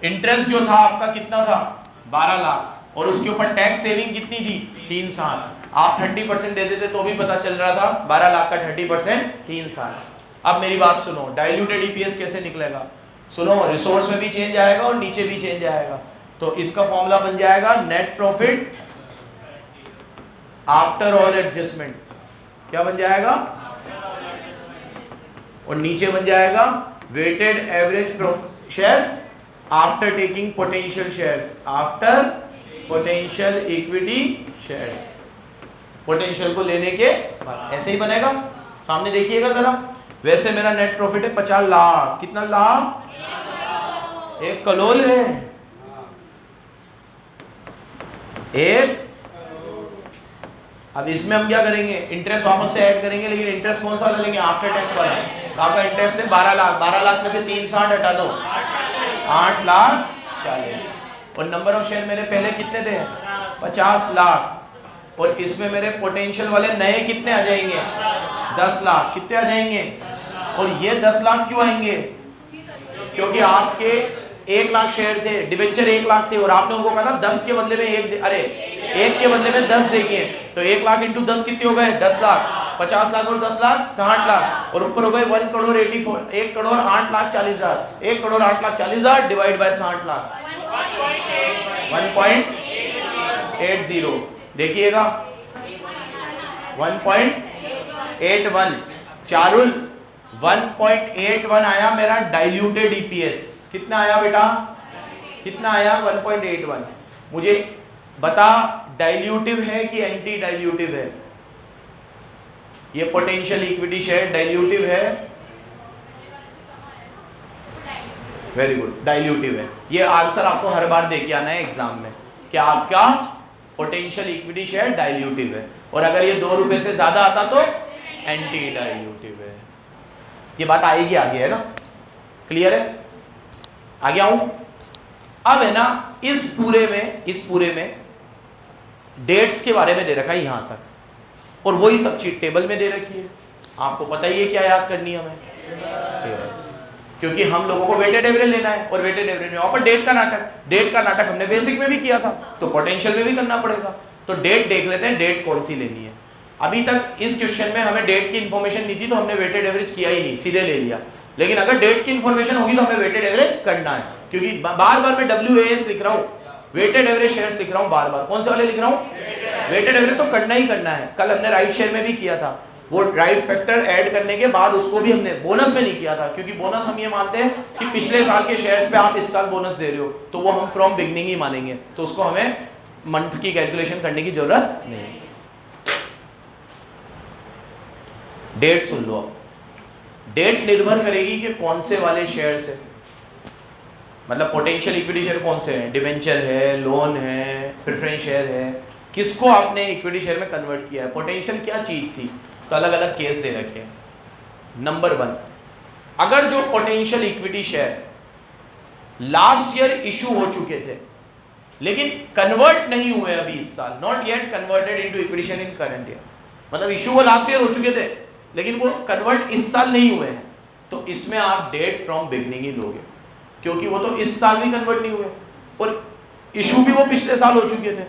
इंटरेस्ट जो था आपका कितना था? 12 लाख, और उसके ऊपर टैक्स सेविंग कितनी थी? 3 साल। आप 30% दे देते तो भी पता चल रहा था, 12 लाख का 30% 3 साल। अब मेरी बात सुनो, डाइल्यूटेड ईपीएस कैसे निकलेगा? सुनो, रिसोर्स में भी चेंज आएगा और नीचे भी चेंज आएगा। तो इसका फॉर्मूला बन जाएगा net profit after all adjustment. क्या बन जाएगा? और नीचे बन जाएगा weighted average shares after taking potential shares, after potential equity shares, potential को लेने के बाद। ऐसे ही बनेगा, सामने देखिएगा जरा। वैसे मेरा नेट प्रॉफिट है 50 लाख। कितना लाख? 1 करोड़ है। 1। अब इसमें हम क्या करेंगे? इंटरेस्ट वापस से ऐड करेंगे, लेकिन इंटरेस्ट कौन सा वाला लेंगे? आफ्टर टैक्स वाला। तो आपका इंटरेस्ट है 12 लाख। 12 लाख में से 360 हटा दो, 8 लाख 40। और नंबर ऑफ शेयर मेरे पहले कितने थे? 50 लाख। और इसमें मेरे पोटेंशियल वाले नए कितने आ जाएंगे? 10 लाख। कितने आ जाएंगे? और ये 10 लाख क्यों आएंगे? क्योंकि आपके 1 लाख शेयर थे, डिवेंचर 1 लाख थे, और आपने उनको कहा था 10 के बदले में 1 के बदले में 10 देंगे। तो 1 लाख इंटू 10 कितने हो गए? 10 लाख। 50 लाख और 10 लाख 60 लाख, और ऊपर हो गए 1 करोड़ 8 लाख 40 हजार। 1 करोड़ 8 लाख 40 हजार डिवाइड बाय 60 लाख, 1.80। देखिएगा 1.81। चारुल 1.81 आया मेरा डाइल्यूटेड ईपीएस। कितना आया बेटा? कितना आया? 1.81। मुझे बता, डाइल्यूटिव है कि एंटी डाइल्यूटिव है? ये पोटेंशियल इक्विटी शेयर डाइल्यूटिव है? वेरी गुड, डाइल्यूटिव है। ये आंसर आपको हर बार दे के आना है एग्जाम में कि आपका पोटेंशियल इक्विटी शेयर डाइल्यूटिव है, और अगर ये 2 रुपए से ज्यादा आता तो एंटी डाइल्यूटिव है। ये बात आएगी आगे, है ना? क्लियर है? आगे आऊं? अब है ना, इस पूरे में डेट्स के बारे में दे रखा है यहां तक, और वही सब चीज टेबल में दे रखी है। आपको पता ही है क्या याद करनी है हमें। क्योंकि हम लोगों को वेटेड एवरेज लेना है और वेटेड एवरेज में और डेट का नाटक हमने बेसिक में भी किया था, तो पोटेंशियल में भी करना पड़ेगा। तो डेट देख लेते हैं, डेट कौन सी लेनी है। अभी तक इस क्वेश्चन में हमें डेट की इंफॉर्मेशन नहीं थी तो हमने वेटेड एवरेज किया ही नहीं, सीधे ले लिया। लेकिन अगर डेट की इंफॉर्मेशन होगी तो हमें वेटेड एवरेज करना है, क्योंकि बार बार मैं WAS लिख रहा हूँ, वेटेड एवरेज शेयर्स लिख रहा हूँ बार बार। कौन से वाले लिख रहा हूँ? वेटेड एवरेज तो करना ही करना है। कल हमने राइट शेयर में भी किया था, वो राइट फैक्टर ऐड करने के बाद उसको भी हमने बोनस में नहीं किया था, क्योंकि बोनस हम ये मानते हैं कि पिछले साल के शेयर्स पे आप इस साल बोनस दे रहे हो, तो वो हम फ्रॉम बिगनिंग ही मानेंगे, तो उसको हमें मंथ की कैलकुलेशन करने की जरूरत नहीं। डेट सुन लो, अब डेट निर्भर करेगी कि कौन से वाले शेयर से, मतलब पोटेंशियल इक्विटी शेयर कौन से हैं, डिवेंचर है, लोन है, प्रेफरेंस शेयर है, किसको आपने इक्विटी शेयर में कन्वर्ट किया है, पोटेंशियल क्या चीज थी, तो अलग अलग केस दे रखे हैं। नंबर 1, अगर जो potential equity share last year issue हो चुके थे लेकिन कन्वर्ट नहीं हुए अभी इस साल, not yet converted into equity share in current year, मतलब इशू वो लास्ट ईयर हो चुके थे लेकिन वो कन्वर्ट इस साल नहीं हुए हैं, तो इसमें आप डेट फ्रॉम बिगनिंग ही लोगे, क्योंकि वो तो इस साल भी कन्वर्ट नहीं हुए और इशू भी वो पिछले साल हो चुके थे।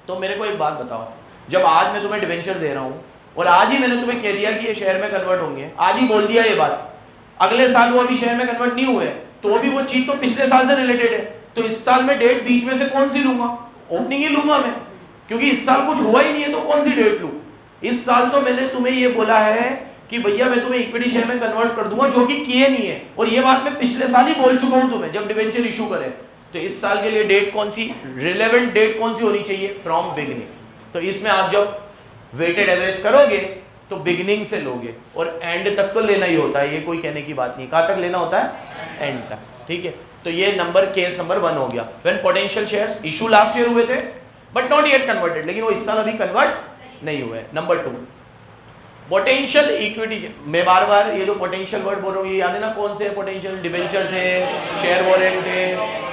तो मेरे को एक बात बताओ, जब आज मैं तुम्हें डिवेंचर दे रहा हूं और आज ही मैंने तुम्हें कह दिया कि ये शेयर में कन्वर्ट होंगे, आज ही बोल दिया ये बात, अगले साल वो अभी शेयर में कन्वर्ट नहीं हुए तो भी वो चीज तो पिछले साल से रिलेटेड है, तो इस साल में डेट बीच में से कौन सी लूंगा? ओपनिंग ही लूंगा मैं, क्योंकि इस साल कुछ हुआ ही नहीं है तो कौन सी डेट लूं? इस साल तो मैंने तुम्हें ये बोला है कि भैया मैं तुम्हें इक्विटी शेयर में कन्वर्ट कर दूंगा, जो कि किए नहीं है, और ये बात मैं पिछले साल ही बोल चुका हूं तुम्हें जब डिवेंचर इशू करे। तो इस साल के लिए डेट कौन सी, रिलेवेंट डेट कौन सी होनी चाहिए? From beginning. तो इसमें आप जब वेटेड एवरेज करोगे तो बिगनिंग से लोगे और एंड तक तो लेना ही होता है, ये कोई कहने की बात नहीं। कहां तक लेना होता है? एंड तक, ठीक है। तो ये केस नंबर 1 हो गया, when potential shares issue last year हुए थे बट नॉट येट कन्वर्टेड, लेकिन वो इस साल अभी कन्वर्ट नहीं हुए। नंबर 2, पोटेंशियल इक्विटी, मैं बार बार ये जो पोटेंशियल वर्ड बोल रहा हूँ ये याद है ना, कौन से पोटेंशियल? डिवेंचर थे, शेयर वारंट थे,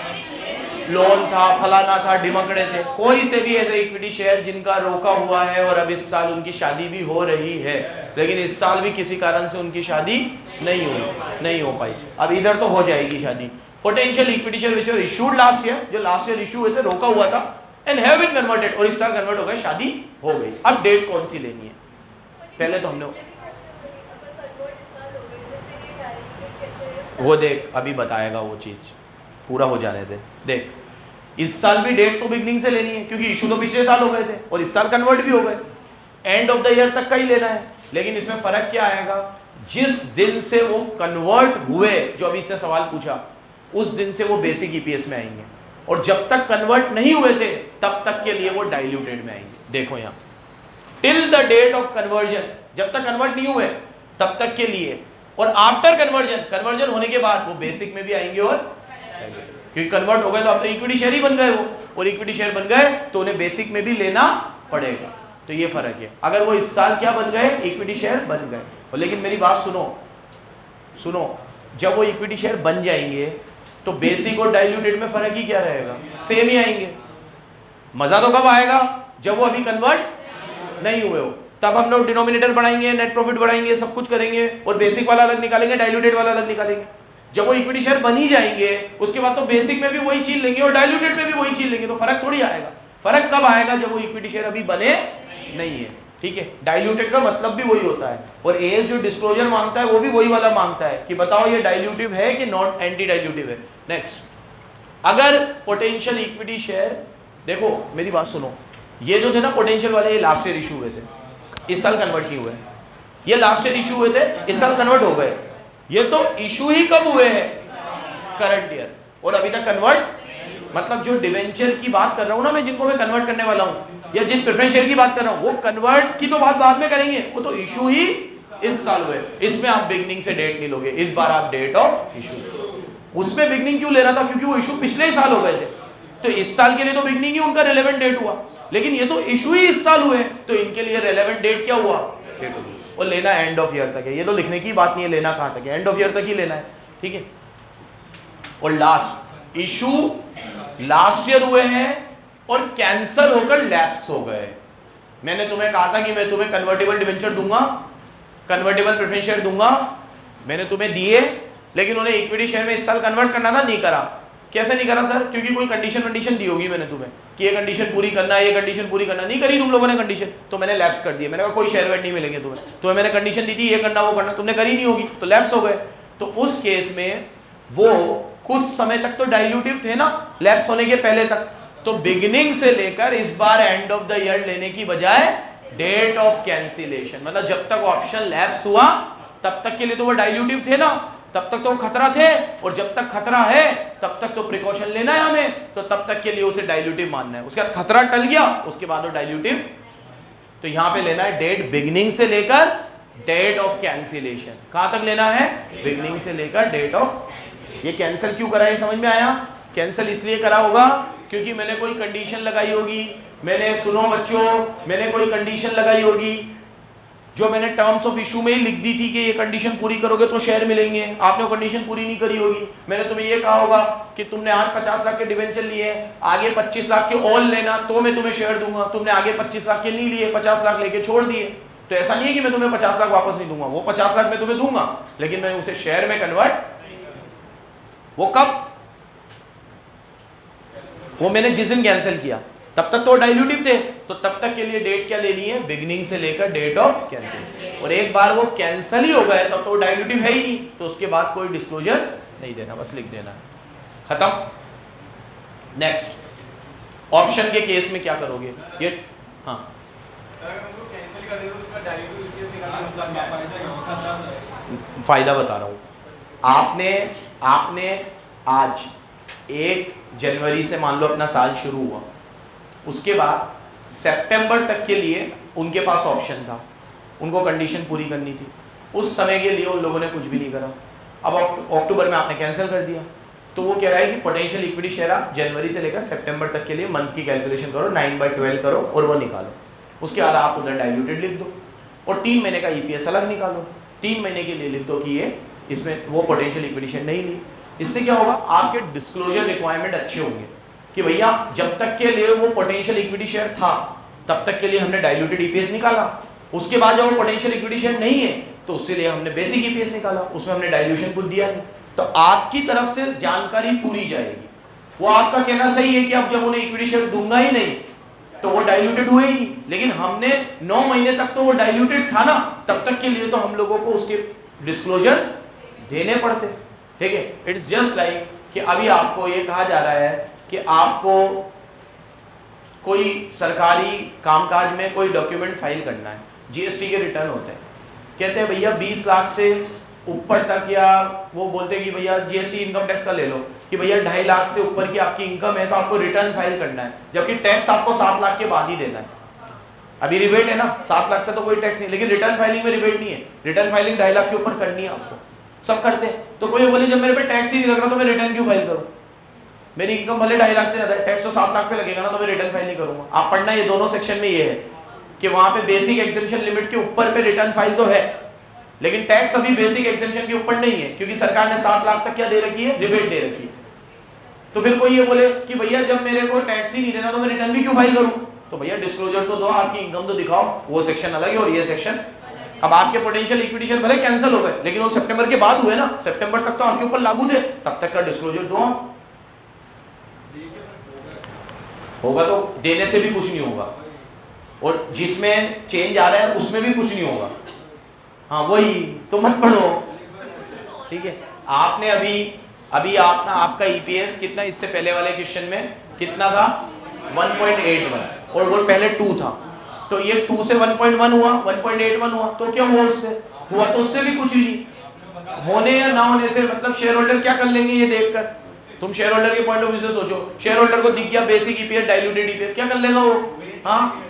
लोन था, फलाना था, डिमकड़े थे, कोई से भी ऐसे इक्विटी शेयर जिनका रोका हुआ है और अब इस साल उनकी शादी भी हो रही है, लेकिन इस साल भी किसी कारण से उनकी शादी नहीं हो पाई, अब इधर तो हो जाएगी शादी। Potential equity share which were issued last year, जो लास्ट ईयर इशू हुए थे, रोका हुआ था, एंड हैव बीन कन्वर्टेड, और इस साल कन्वर्ट हो गए, शादी हो गई। अब डेट कौन सी लेनी है? पहले तो हमने वो देख, अभी बताएगा वो चीज, पूरा हो जाने दे। देख, इस साल भी डेट तो बिगनिंग से लेनी है क्योंकि इशू तो पिछले साल हो गए थे और इस साल कन्वर्ट भी हो गए, एंड ऑफ द ईयर तक का ही लेना है। लेकिन इसमें फर्क क्या आएगा? जिस दिन से वो कन्वर्ट हुए, जो अभी इसने सवाल पूछा, उस दिन से वो बेसिक ईपीएस में आएंगे, और जब तक कन्वर्ट नहीं हुए थे तब तक के लिए वो डाइल्यूटेड में आएंगे। देखो यहाँ, till the date of conversion, जब तक कन्वर्ट नहीं हुए तब तक के लिए, और आफ्टर कन्वर्जन होने के बाद वो बेसिक में भी आएंगे, और क्योंकि कन्वर्ट हो गए तो अब तो इक्विटी शेयर ही बन गए वो, और इक्विटी शेयर बन गए तो उन्हें बेसिक में भी लेना पड़ेगा। तो ये फर्क है। अगर वो इस साल क्या बन गए? इक्विटी शेयर बन गए। और लेकिन मेरी बात सुनो, जब वो इक्विटी शेयर बन जाएंगे तो बेसिक और डाइल्यूटेड में फर्क ही क्या रहेगा? सेम ही आएंगे। मजा तो कब आएगा? जब वो अभी कन्वर्ट नहीं हुए हो, तब हम लोग डिनोमिनेटर बढ़ाएंगे, नेट प्रॉफिट बढ़ाएंगे, सब कुछ करेंगे, और बेसिक वाला अलग निकालेंगे, डाइल्यूटेड वाला अलग निकालेंगे। जब वो इक्विटी शेयर बन ही जाएंगे उसके बाद तो बेसिक में भी वही चीज लेंगे और डाइल्यूटेड में भी वही चीज लेंगे, तो फर्क थोड़ी आएगा। फर्क कब आएगा? जब वो इक्विटी शेयर अभी बने नहीं है, ठीक है। डाइल्यूटेड का मतलब भी वही होता है, और एएस जो डिस्क्लोजर मांगता है वो भी वही वाला मांगता है कि बताओ ये डाइल्यूटिव है कि नॉट एंटी डाइल्यूटिव है। नेक्स्ट, अगर पोटेंशियल इक्विटी शेयर, देखो मेरी बात सुनो, ये जो थे ना पोटेंशियल वाले, ये लास्ट ईयर इशू हुए थे, इस साल कन्वर्ट नहीं हुए। ये लास्ट ईयर इशू हुए थे, इस साल कन्वर्ट हो गए। ये तो इशू ही कब हुए हैं? करंट ईयर, और अभी तक कन्वर्ट, मतलब जो डिवेंचर की बात कर रहा हूं ना मैं, जिनको मैं कन्वर्ट करने वाला हूं, या जिन प्रेफरेंस शेयर की बात कर रहा हूं, वो कन्वर्ट की तो बात बाद में करेंगे, वो तो इशू ही इस साल हुए। इसमें आप बिगनिंग से डेट नहीं लोगे, इस बार आप डेट ऑफ इशू। उसमें बिगनिंग क्यों ले रहा था? क्योंकि वो इशू पिछले ही साल हो गए थे, तो इस साल के लिए तो बिगनिंग ही उनका रेलेवेंट डेट हुआ, लेकिन ये तो इशू ही इस साल हुए, तो इनके लिए रेलेवेंट डेट क्या हुआ? डेट हुआ। और लेना एंड ऑफ ईयर तक है, ये तो लिखने की बात नहीं है, लेना कहां तक है? एंड ऑफ ईयर तक ही लेना है, ठीक है। और लास्ट इशू लास्ट ईयर हुए हैं और कैंसल होकर लैप्स हो गए। मैंने तुम्हें कहा था कि मैं तुम्हें कन्वर्टेबल डिवेंचर दूंगा, कन्वर्टेबल प्रेफरेंस शेयर दूंगा, मैंने तुम्हें दिए, लेकिन उन्हें इक्विटी शेयर में इस साल कन्वर्ट करना था, नहीं करा। कैसे नहीं करा सर? क्योंकि कोई कंडीशन दी होगी मैंने तुम्हें कि ये कंडीशन पूरी करना है, ये कंडीशन पूरी करना, नहीं करी तुम लोगों ने कंडीशन, तो मैंने लैप्स कर दिया। मैंने कहा कोई शेयर वेट नहीं मिलेंगे तुम्हें मैंने कंडीशन दी थी ये करना वो करना, तुमने करी नहीं होगी तो लैप्स हो गए। तो उस केस में वो कुछ समय तक तो डाइल्यूटिव थे ना लैप्स होने के पहले तक, तो बिगिनिंग से लेकर इस बार एंड ऑफ द ईयर लेने की बजाय डेट ऑफ कैंसिलेशन, मतलब जब तक ऑप्शन लैप्स हुआ तब तक के लिए तो वो डाइल्यूटिव थे ना, तब तक तो खतरा थे, और जब तक खतरा है तब तक तो प्रिकॉशन लेना है हमें, तो तब तक के लिए उसे डाइल्यूटिव मानना है। उसके बाद खतरा टल गया, उसके बाद वो डाइल्यूटिव, तो यहां पे लेना है डेट बिगिनिंग से लेकर डेट ऑफ कैंसिलेशन। कहां तक लेना है? बिगिनिंग से लेकर डेट ऑफ। ये कैंसिल क्यों करा है समझ में आया? कैंसिल इसलिए करा होगा क्योंकि मैंने कोई कंडीशन लगाई होगी, मैंने, सुनो बच्चों, मैंने कोई कंडीशन लगाई होगी जो मैंने टर्म्स ऑफ इशू में ही लिख दी थी कि ये कंडीशन पूरी करोगे तो शेयर मिलेंगे, आपने वो कंडीशन पूरी नहीं करी होगी। मैंने तुम्हें ये कहा होगा कि तुमने आज 50 लाख के डिवेंचर लिए, आगे 25 लाख के ऑल लेना तो मैं तुम्हें शेयर दूंगा, तुमने आगे 25 लाख के नहीं लिए, 50 लाख लेके छोड़ दिए, तो ऐसा नहीं है कि मैं तुम्हें 50 लाख वापस नहीं दूंगा, वो 50 लाख मैं तुम्हें दूंगा, लेकिन मैं उसे शेयर में कन्वर्ट, वो कब? वो मैंने जिस दिन कैंसिल किया तब तक तो डाइल्यूटिव थे, तो तब तक के लिए डेट क्या लेनी है? बिगिनिंग से लेकर डेट ऑफ कैंसिल। और एक बार वो कैंसिल ही हो गए तब तो डाइल्यूटिव है ही नहीं, तो उसके बाद कोई डिस्क्लोजर नहीं देना, बस लिख देना, खत्म। नेक्स्ट ऑप्शन के केस में क्या करोगे? ये हाँ फायदा बता रहा हूं। आपने आज 1 जनवरी से मान लो अपना साल शुरू हुआ, उसके बाद सितंबर तक के लिए उनके पास ऑप्शन था, उनको कंडीशन पूरी करनी थी, उस समय के लिए उन लोगों ने कुछ भी नहीं करा। अब अक्टूबर में आपने कैंसिल कर दिया, तो वो कह रहा है कि पोटेंशियल इक्विटी शेयर आप जनवरी से लेकर सितंबर तक के लिए मंथ की कैलकुलेशन करो, 9/12 करो और वो निकालो। उसके बाद आप उधर डाइल्यूटेड लिख दो और 3 महीने का ईपीएस अलग निकालो, 3 महीने के लिए लिख दो कि ये इसमें वो पोटेंशियल इक्विटी शेयर नहीं ली। इससे क्या होगा? आपके डिस्क्लोजर रिक्वायरमेंट अच्छे होंगे कि भैया जब तक के लिए वो पोटेंशियल इक्विटी शेयर था तब तक के लिए हमने डाइल्यूटेड ईपीएस निकाला, उसके बाद जब वो पोटेंशियल इक्विटी शेयर नहीं है तो उसके लिए हमने बेसिक ईपीएस निकाला, उसमें हमने डाइल्यूशन कुछ दिया नहीं, तो आपकी तरफ से जानकारी पूरी जाएगी। वो आपका कहना सही है कि अब जब उन्हें इक्विटी शेयर दूंगा ही नहीं तो वो डाइल्यूटेड हुए ही नहीं, लेकिन हमने 9 महीने तक तो वो डाइल्यूटेड था ना, तब तक के लिए तो हम लोगों को उसके डिस्क्लोजर्स देने पड़ते, ठीक है। इट्स जस्ट लाइक कि अभी आपको ये कहा जा रहा है कि आपको कोई सरकारी कामकाज में कोई डॉक्यूमेंट फाइल करना है, जीएसटी के रिटर्न होते हैं, कहते हैं भैया 20 लाख से ऊपर तक, या वो बोलते हैं कि भैया जीएसटी इनकम टैक्स का ले लो कि भैया 2.5 लाख से ऊपर की आपकी इनकम है तो आपको रिटर्न फाइल करना है, जबकि टैक्स आपको 7 लाख के बाद ही देना है। अभी रिबेट है ना, 7 लाख तक तो कोई टैक्स नहीं, लेकिन रिटर्न फाइलिंग में रिबेट नहीं है, रिटर्न फाइलिंग 2.5 लाख के ऊपर करनी है आपको, सब करते हैं। तो कोई बोले जब मेरे पे टैक्स ही नहीं लग रहा तो मैं रिटर्न क्यों फाइल करूं? मेरी इनकम भले 2.5 लाख से ज्यादा है, टैक्स तो 7 लाख पे लगेगा ना, तो मैं रिटर्न फाइल नहीं करूंगा। आप पढ़ना, ये दोनों सेक्शन में ये है कि वहां पे बेसिक एग्जेम्पशन लिमिट के ऊपर पे रिटर्न फाइल तो है, लेकिन टैक्स अभी बेसिक एग्जेम्पशन के ऊपर नहीं है, क्योंकि सरकार ने 7 लाख तक क्या दे रखी है? रिबेट दे रखी है। तो फिर कोई ये बोले कि भैया जब मेरे को टैक्स ही नहीं देना तो मैं रिटर्न भी क्यों फाइल करूं? तो भैया डिस्क्लोजर तो दो, आपकी इनकम तो दिखाओ, वो सेक्शन अलग है और ये सेक्शन। अब आपके पोटेंशियल इक्विटी शेयर भले कैंसिल हो गए, लेकिन वो सितंबर के बाद हुए ना, सितंबर तक तो आपके ऊपर लागू थे, तब तक का डिस्क्लोजर दो होगा, तो देने से भी कुछ नहीं होगा, और जिसमें चेंज आ रहा है उसमें भी कुछ नहीं होगा। हाँ वही तो मत पढ़ो, ठीक है। आपने अभी आपका ईपीएस कितना, इससे पहले वाले क्वेश्चन में कितना था? 1.81, और वो पहले 2 था, तो ये 2 से 1.1 हुआ, 1.81 हुआ, तो क्या हुआ? उससे हुआ तो उससे भी कुछ ही नहीं। होने या ना होने से मतलब शेयर होल्डर क्या कर लेंगे ये देखकर? तुम शेयर होल्डर के पॉइंट ऑफ व्यू से सोचो, शेयर होल्डर को दिख गया बेसिक ईपीएस डाइल्यूटेड ईपीएस, क्या कर लेगा वो? हाँ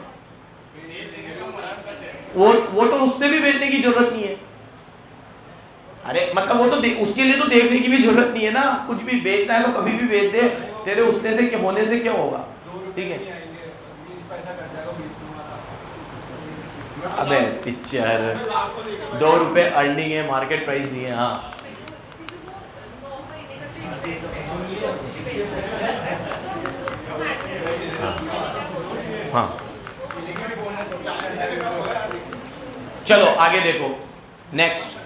वो तो उससे भी बेचने की जरूरत नहीं है। अरे मतलब वो तो उसके लिए तो देखने की भी जरूरत नहीं है ना, कुछ भी बेचना है तो कभी भी बेच दे, तेरे उसने से क्या होने से क्या होगा, ठीक है। अबे पिक्चर 2 रुपए अर्निंग है, मार्केट प्राइस नहीं है। हाँ हाँ चलो आगे देखो। नेक्स्ट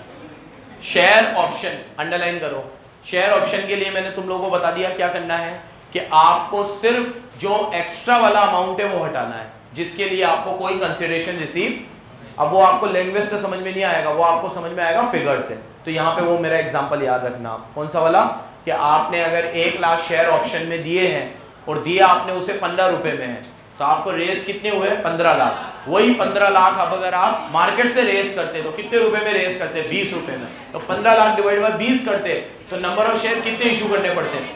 शेयर ऑप्शन अंडरलाइन करो। शेयर ऑप्शन के लिए मैंने तुम लोगों को बता दिया क्या करना है कि आपको सिर्फ जो एक्स्ट्रा वाला अमाउंट है वो हटाना है, जिसके लिए आपको कोई कंसिडरेशन रिसीव, अब वो आपको लैंग्वेज से समझ में नहीं आएगा, वो आपको समझ में आएगा फिगर से। तो यहाँ पे वो मेरा एग्जांपल याद रखना। कौन सा वाला कि आपने अगर 1 लाख शेयर ऑप्शन में दिए हैं और दिए आपने उसे 15 रुपए में है, तो आपको रेस कितने हुए 15 लाख। वही 15 लाख अब अगर आप मार्केट से रेस करते तो कितने रुपए में रेस करते, 20 रुपए में। तो 15 लाख डिवाइड बाय 20 करते तो नंबर ऑफ शेयर कितने इशू करने पड़ते हैं।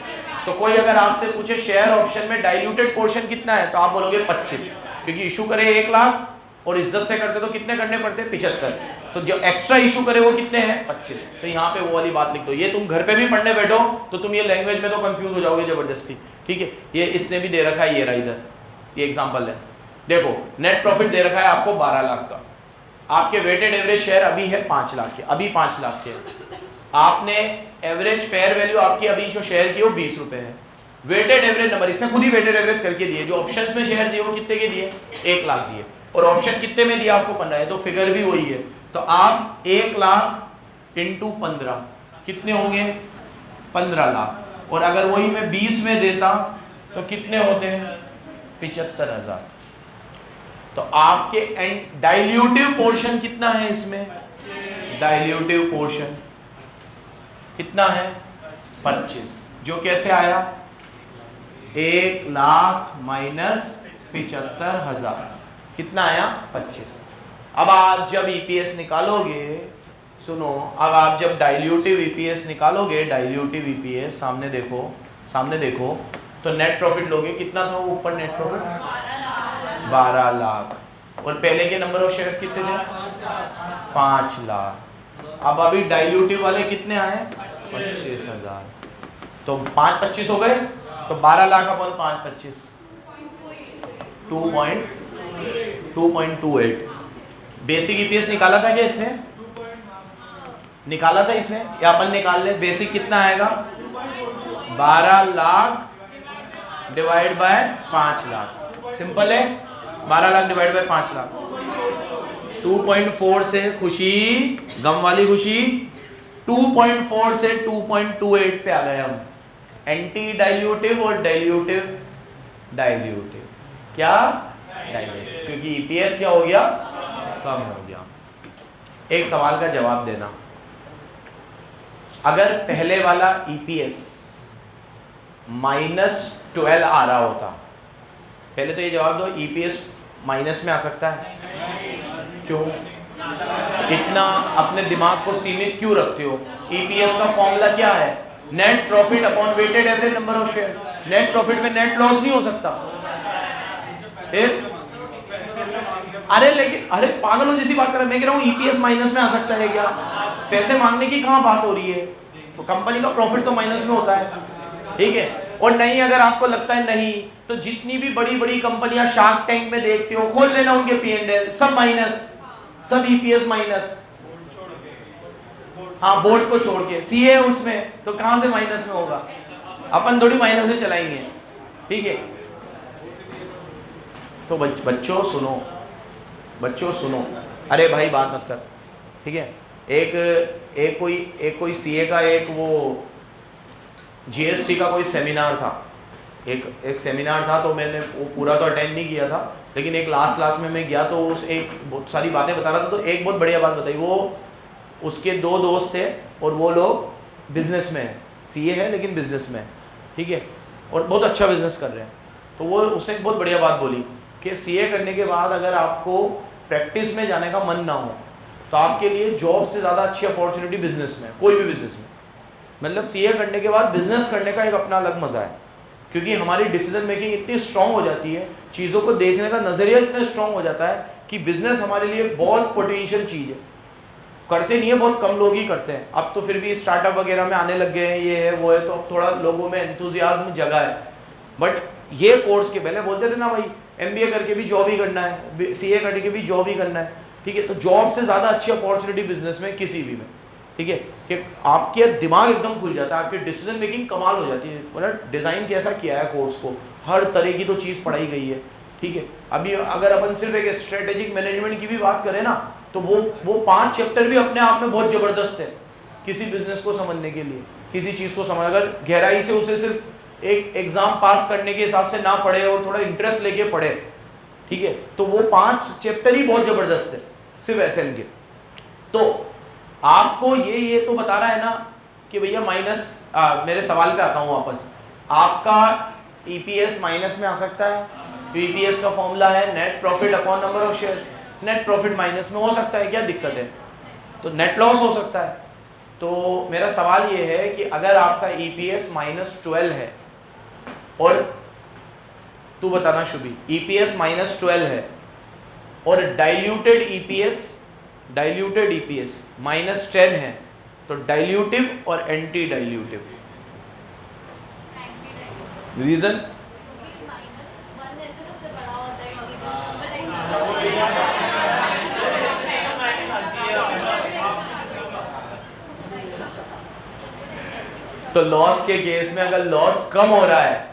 तो कोई अगर आपसे पूछे शेयर ऑप्शन में डाइल्यूटेड पोर्शन कितना है, तो आप बोलोगे 25, क्योंकि इशू करे 1 लाख और इज्जत से करते तो कितने करने पड़ते 75। तो जो एक्स्ट्रा इशू करे वो कितने हैं 25। तो यहाँ पे वो वाली बात लिख दो। ये तुम घर पे भी पढ़ने बैठो तो तुम ये लैंग्वेज में तो कंफ्यूज हो जाओगे जबरदस्ती, ठीक है। ये इसने भी दे रखा है, ये रहा इधर, ये एग्जांपल है। देखो नेट प्रॉफिट दे रखा है आपको 12 लाख का, आपके वेटेड एवरेज शेयर अभी है 5 लाख के, अभी 5 लाख के। आपने एवरेज फेयर वैल्यू आपकी अभी जो शेयर की वो 20 रुपए है। वेटेड एवरेज नंबर इसने खुद ही वेटेड एवरेज करके दिए, जो ऑप्शंस में शेयर दिए वो कितने के दिए 1 लाख दिए, और ऑप्शन कितने में दिया आपको 15 है, तो फिगर भी वही है। तो आप 1 लाख इंटू 15 कितने होंगे 15 लाख, और अगर वही मैं 20 में देता तो कितने होते हैं 75,000। तो आपके डाइल्यूटिव पोर्शन कितना है इसमें, डाइल्यूटिव पोर्शन कितना है 25, जो कैसे आया 1 लाख माइनस 75,000 कितना आया 25। अब आप जब ईपीएस निकालोगे, सुनो, अब आप जब डाइल्यूटिव ईपीएस निकालोगे, डाइल्यूटिव ईपीएस सामने देखो तो नेट प्रॉफिट लोगे, कितना था वो ऊपर नेट प्रॉफिट 12 लाख, और पहले के नंबर ऑफ शेयर्स कितने थे 5 लाख। अब अभी डाइल्यूटिव वाले कितने आए 25,000, तो 5 25 हो गए, तो 12 लाख अपन 5 25 2.28। बेसिक ईपीएस निकाला था क्या इसने, निकाला था इसने, या अपन निकाल ले। बेसिक कितना आएगा 12 lakh divide by 5 lakh, simple है। 12 लाख डिवाइड बाय 5 लाख, 2.4 से खुशी, गम वाली खुशी, 2.4 से 2.28 पे आ गए हम। एंटी डाइल्यूटिव और डाइल्यूटिव, डाइल्यूटिव क्या डाइल्यूटिव, क्योंकि ईपीएस क्या हो गया कम हो गया। एक सवाल का जवाब देना, अगर पहले वाला ईपीएस -12 आ रहा होता, पहले तो ये जवाब दो, ईपीएस माइनस में आ सकता है क्यों, इतना अपने दिमाग को सीमित क्यों रखते हो। ईपीएस का फॉर्मूला क्या है, net profit upon wetted average number of shares. Net profit में नेट लॉस नहीं हो सकता फिर। अरे लेकिन अरे पागलों जैसी बात कर रहा है, मैं कह रहा हूँ ईपीएस माइनस में आ सकता है क्या, पैसे मांगने की कहाँ बात हो रही है। तो कंपनी का प्रॉफिट तो माइनस में होता है, ठीक है। और नहीं, अगर आपको लगता है नहीं, तो जितनी भी बड़ी बड़ी कंपनियां शार्क टैंक में देखते हो, खोल लेना उनके P&L, सब माइनस, सब ईपीएस माइनस। हाँ, बोर्ड को छोड़ के, सीए है उसमें, तो कहां से माइनस में होगा, अपन थोड़ी माइनस में चलाएंगे, ठीक है। तो बच्चों सुनो, अरे भाई बात मत कर, ठीक है। एक कोई सीए का एक वो जीएसटी का कोई सेमिनार था, एक सेमिनार था, तो मैंने वो पूरा तो अटेंड नहीं किया था, लेकिन एक लास्ट में मैं गया तो उस एक बहुत सारी बातें बता रहा था। तो एक बहुत बढ़िया बात बताई, वो उसके 2 दोस्त थे और वो लोग बिजनेस में है, सीए है लेकिन बिजनेस में, ठीक है, और बहुत अच्छा बिजनेस कर रहे हैं। तो वो उसने एक बहुत बढ़िया बात बोली कि सीए करने के बाद अगर आपको प्रैक्टिस में जाने का मन ना हो, तो आपके लिए जॉब से ज़्यादा अच्छी अपॉर्चुनिटी बिजनेस में, कोई भी बिजनेस में। मतलब सीए करने के बाद बिजनेस करने का एक अपना अलग मज़ा है, क्योंकि हमारी डिसीजन मेकिंग इतनी स्ट्रांग हो जाती है, चीज़ों को देखने का नज़रिया इतना स्ट्रांग हो जाता है कि बिजनेस हमारे लिए बहुत पोटेंशियल चीज़ है। करते नहीं है, बहुत कम लोग ही करते हैं। अब तो फिर भी स्टार्टअप वगैरह में आने लग गए हैं, ये है वो है, तो अब थोड़ा लोगों में एंथुजियाज्म जगह है। बट ये कोर्स के पहले बोलते थे ना भाई, एमबीए करके भी जॉब ही करना है, सीए करके भी जॉब ही करना है, ठीक है। तो जॉब से ज़्यादा अच्छी अपॉर्चुनिटी बिजनेस में, किसी भी में, ठीक है, कि आपके दिमाग एकदम खुल जाता है, आपकी डिसीजन मेकिंग कमाल हो जाती है। मतलब डिज़ाइन कैसा किया है कोर्स को, हर तरह की तो चीज़ पढ़ाई गई है, ठीक है। अभी अगर अपन सिर्फ एक स्ट्रेटेजिक मैनेजमेंट की भी बात करें ना, तो वो 5 चैप्टर भी अपने आप में बहुत ज़बरदस्त है। किसी बिजनेस को समझने के लिए, किसी चीज़ को समझ, अगर गहराई से उसे सिर्फ एक एग्जाम पास करने के हिसाब से ना पढ़े और थोड़ा इंटरेस्ट लेके पढ़े, ठीक है, तो वो 5 चैप्टर ही बहुत ज़बरदस्त है सिर्फ एसएन के। तो आपको ये तो बता रहा है ना कि भैया माइनस, मेरे सवाल पे आता हूँ वापस, आपका ईपीएस माइनस में आ सकता है, ईपीएस का फॉर्मूला है net profit upon number of shares, net profit minus में हो सकता है, क्या दिक्कत है? तो नेट लॉस हो सकता है। तो मेरा सवाल ये है कि अगर आपका ईपीएस -12 है और तू बताना शुभी, ईपीएस -12 है और डाइल्यूटेड ईपीएस -10 है, तो डाइल्यूटिव और एंटी डाइल्यूटिव, रीजन तो लॉस के केस में अगर लॉस कम हो रहा है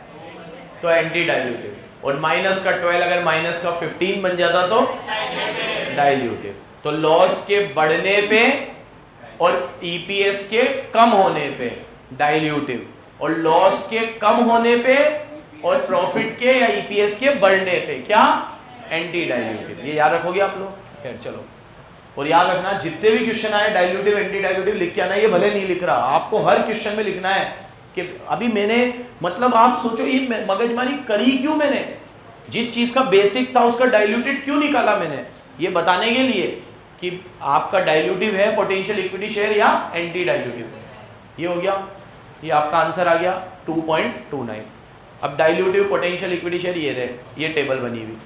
तो एंटी डाइल्यूटिव, और माइनस का 12 अगर माइनस का 15 बन जाता तो डाइल्यूटिव। तो लॉस के बढ़ने पे और ईपीएस के कम होने पे डाइल्यूटिव, और लॉस के कम होने पे और प्रॉफिट के या ईपीएस के बढ़ने पे क्या, एंटी डाइल्यूटिव। ये याद रखोगे आप लोग? खैर चलो, और याद रखना जितने भी क्वेश्चन आए डाइल्यूटिव एंटी डाइल्यूटिव लिख के आना, ये भले नहीं लिख रहा, आपको हर क्वेश्चन में लिखना है कि अभी मैंने, मतलब आप सोचो ये मगजमारी करी क्यों मैंने, जिस चीज का बेसिक था उसका डाइल्यूटेड क्यों निकाला मैंने, ये बताने के लिए कि आपका डाइल्यूटिव है पोटेंशियल इक्विटी शेयर या एंटी डाइल्यूटिव। ये हो गया, ये आपका आंसर आ गया 2.29। अब डाइल्यूटिव पोटेंशियल इक्विटी शेयर ये रहे, ये टेबल बनी हुई,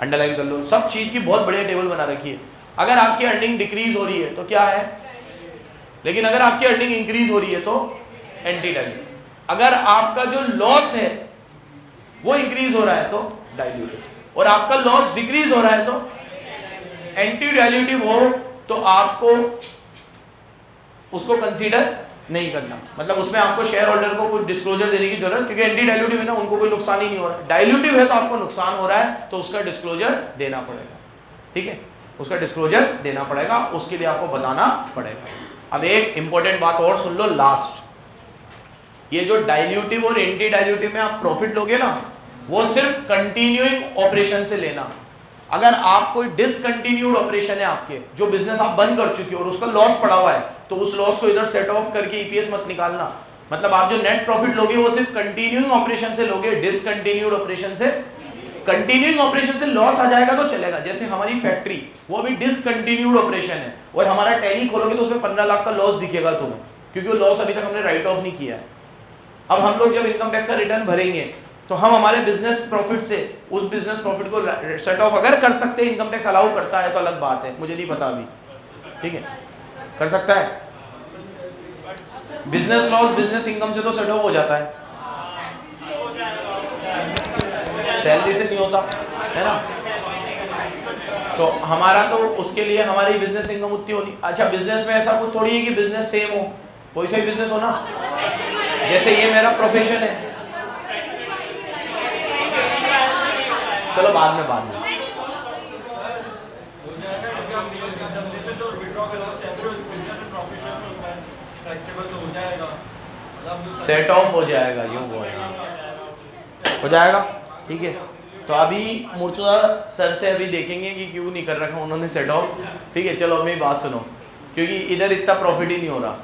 अंडरलाइन कर लो, सब चीज की बहुत बढ़िया टेबल बना रखी है। अगर आपकी अर्निंग डिक्रीज हो रही है तो क्या है, लेकिन अगर आपकी अर्निंग इंक्रीज हो रही है तो एंटी डाइल्यूटिव, अगर आपका जो लॉस है वो इंक्रीज हो रहा है तो डाइल्यूटिव, और आपका लॉस डिक्रीज हो रहा है तो एंटी डाइल्यूटिव हो, तो आपको उसको कंसीडर नहीं करना, मतलब उसमें आपको शेयर होल्डर को कुछ डिस्क्लोजर देने की जरूरत, क्योंकि एंटी डाइल्यूटिव है ना, उनको कोई नुकसान ही नहीं हो रहा है। डाइल्यूटिव है तो आपको नुकसान हो रहा है तो उसका डिस्क्लोजर देना पड़ेगा, ठीक है, उसका डिस्क्लोजर देना पड़ेगा, उसके लिए आपको बताना पड़ेगा। अब एक इंपॉर्टेंट बात और सुन लो लास्ट, ये जो डाइल्यूटिव और एंटी डाइल्यूटिव में आप प्रॉफिट लोगे ना, वो सिर्फ कंटिन्यूइंग ऑपरेशन से लेना। अगर आप कोई डिसकंटिन्यूड ऑपरेशन है आपके, जो बिजनेस आप बंद कर चुके हो और उसका लॉस पड़ा हुआ है, तो उस लॉस को इधर सेट ऑफ करके ईपीएस मत निकालना, मतलब आप जो नेट प्रॉफिट लोगे वो सिर्फ कंटिन्यूइंग ऑपरेशन से लोगे, डिसकंटिन्यूड ऑपरेशन से। कंटिन्यूइंग ऑपरेशन से लॉस आ जाएगा तो चलेगा, जैसे हमारी फैक्ट्री वो अभी डिसकंटिन्यूड ऑपरेशन है और हमारा टैली खोलोगे तो उसमें 15 लाख का लॉस दिखेगा तुम्हें, क्योंकि वो लॉस अभी तक हमने राइट ऑफ नहीं किया है। अब हम लोग जब इनकम टैक्स का रिटर्न भरेंगे तो हम हमारे बिजनेस प्रॉफिट से उस बिजनेस प्रॉफिट को सेट ऑफ अगर कर सकते हैं, इनकम टैक्स अलाउ करता है तो अलग बात है, मुझे नहीं पता अभी, ठीक है, कर सकता है। बिजनेस लॉस बिजनेस इनकम से तो सेट ऑफ हो जाता है, सैलरी से नहीं होता है ना, तो हमारा तो उसके लिए हमारी बिजनेस इनकम उतनी होनी। अच्छा, बिजनेस में ऐसा कुछ थोड़ी है कि बिजनेस सेम हो, कोई सा भी बिजनेस हो ना, जैसे ये मेरा प्रोफेशन है, चलो बाद में सेट ऑफ हो जाएगा, यूं हो जाएगा, ठीक है। तो अभी मुर्तजा सर से अभी देखेंगे कि क्यों नहीं कर रखा उन्होंने सेट ऑफ, ठीक है। चलो अब मेरी बात सुनो, क्योंकि इधर इतना प्रॉफिट ही नहीं हो रहा।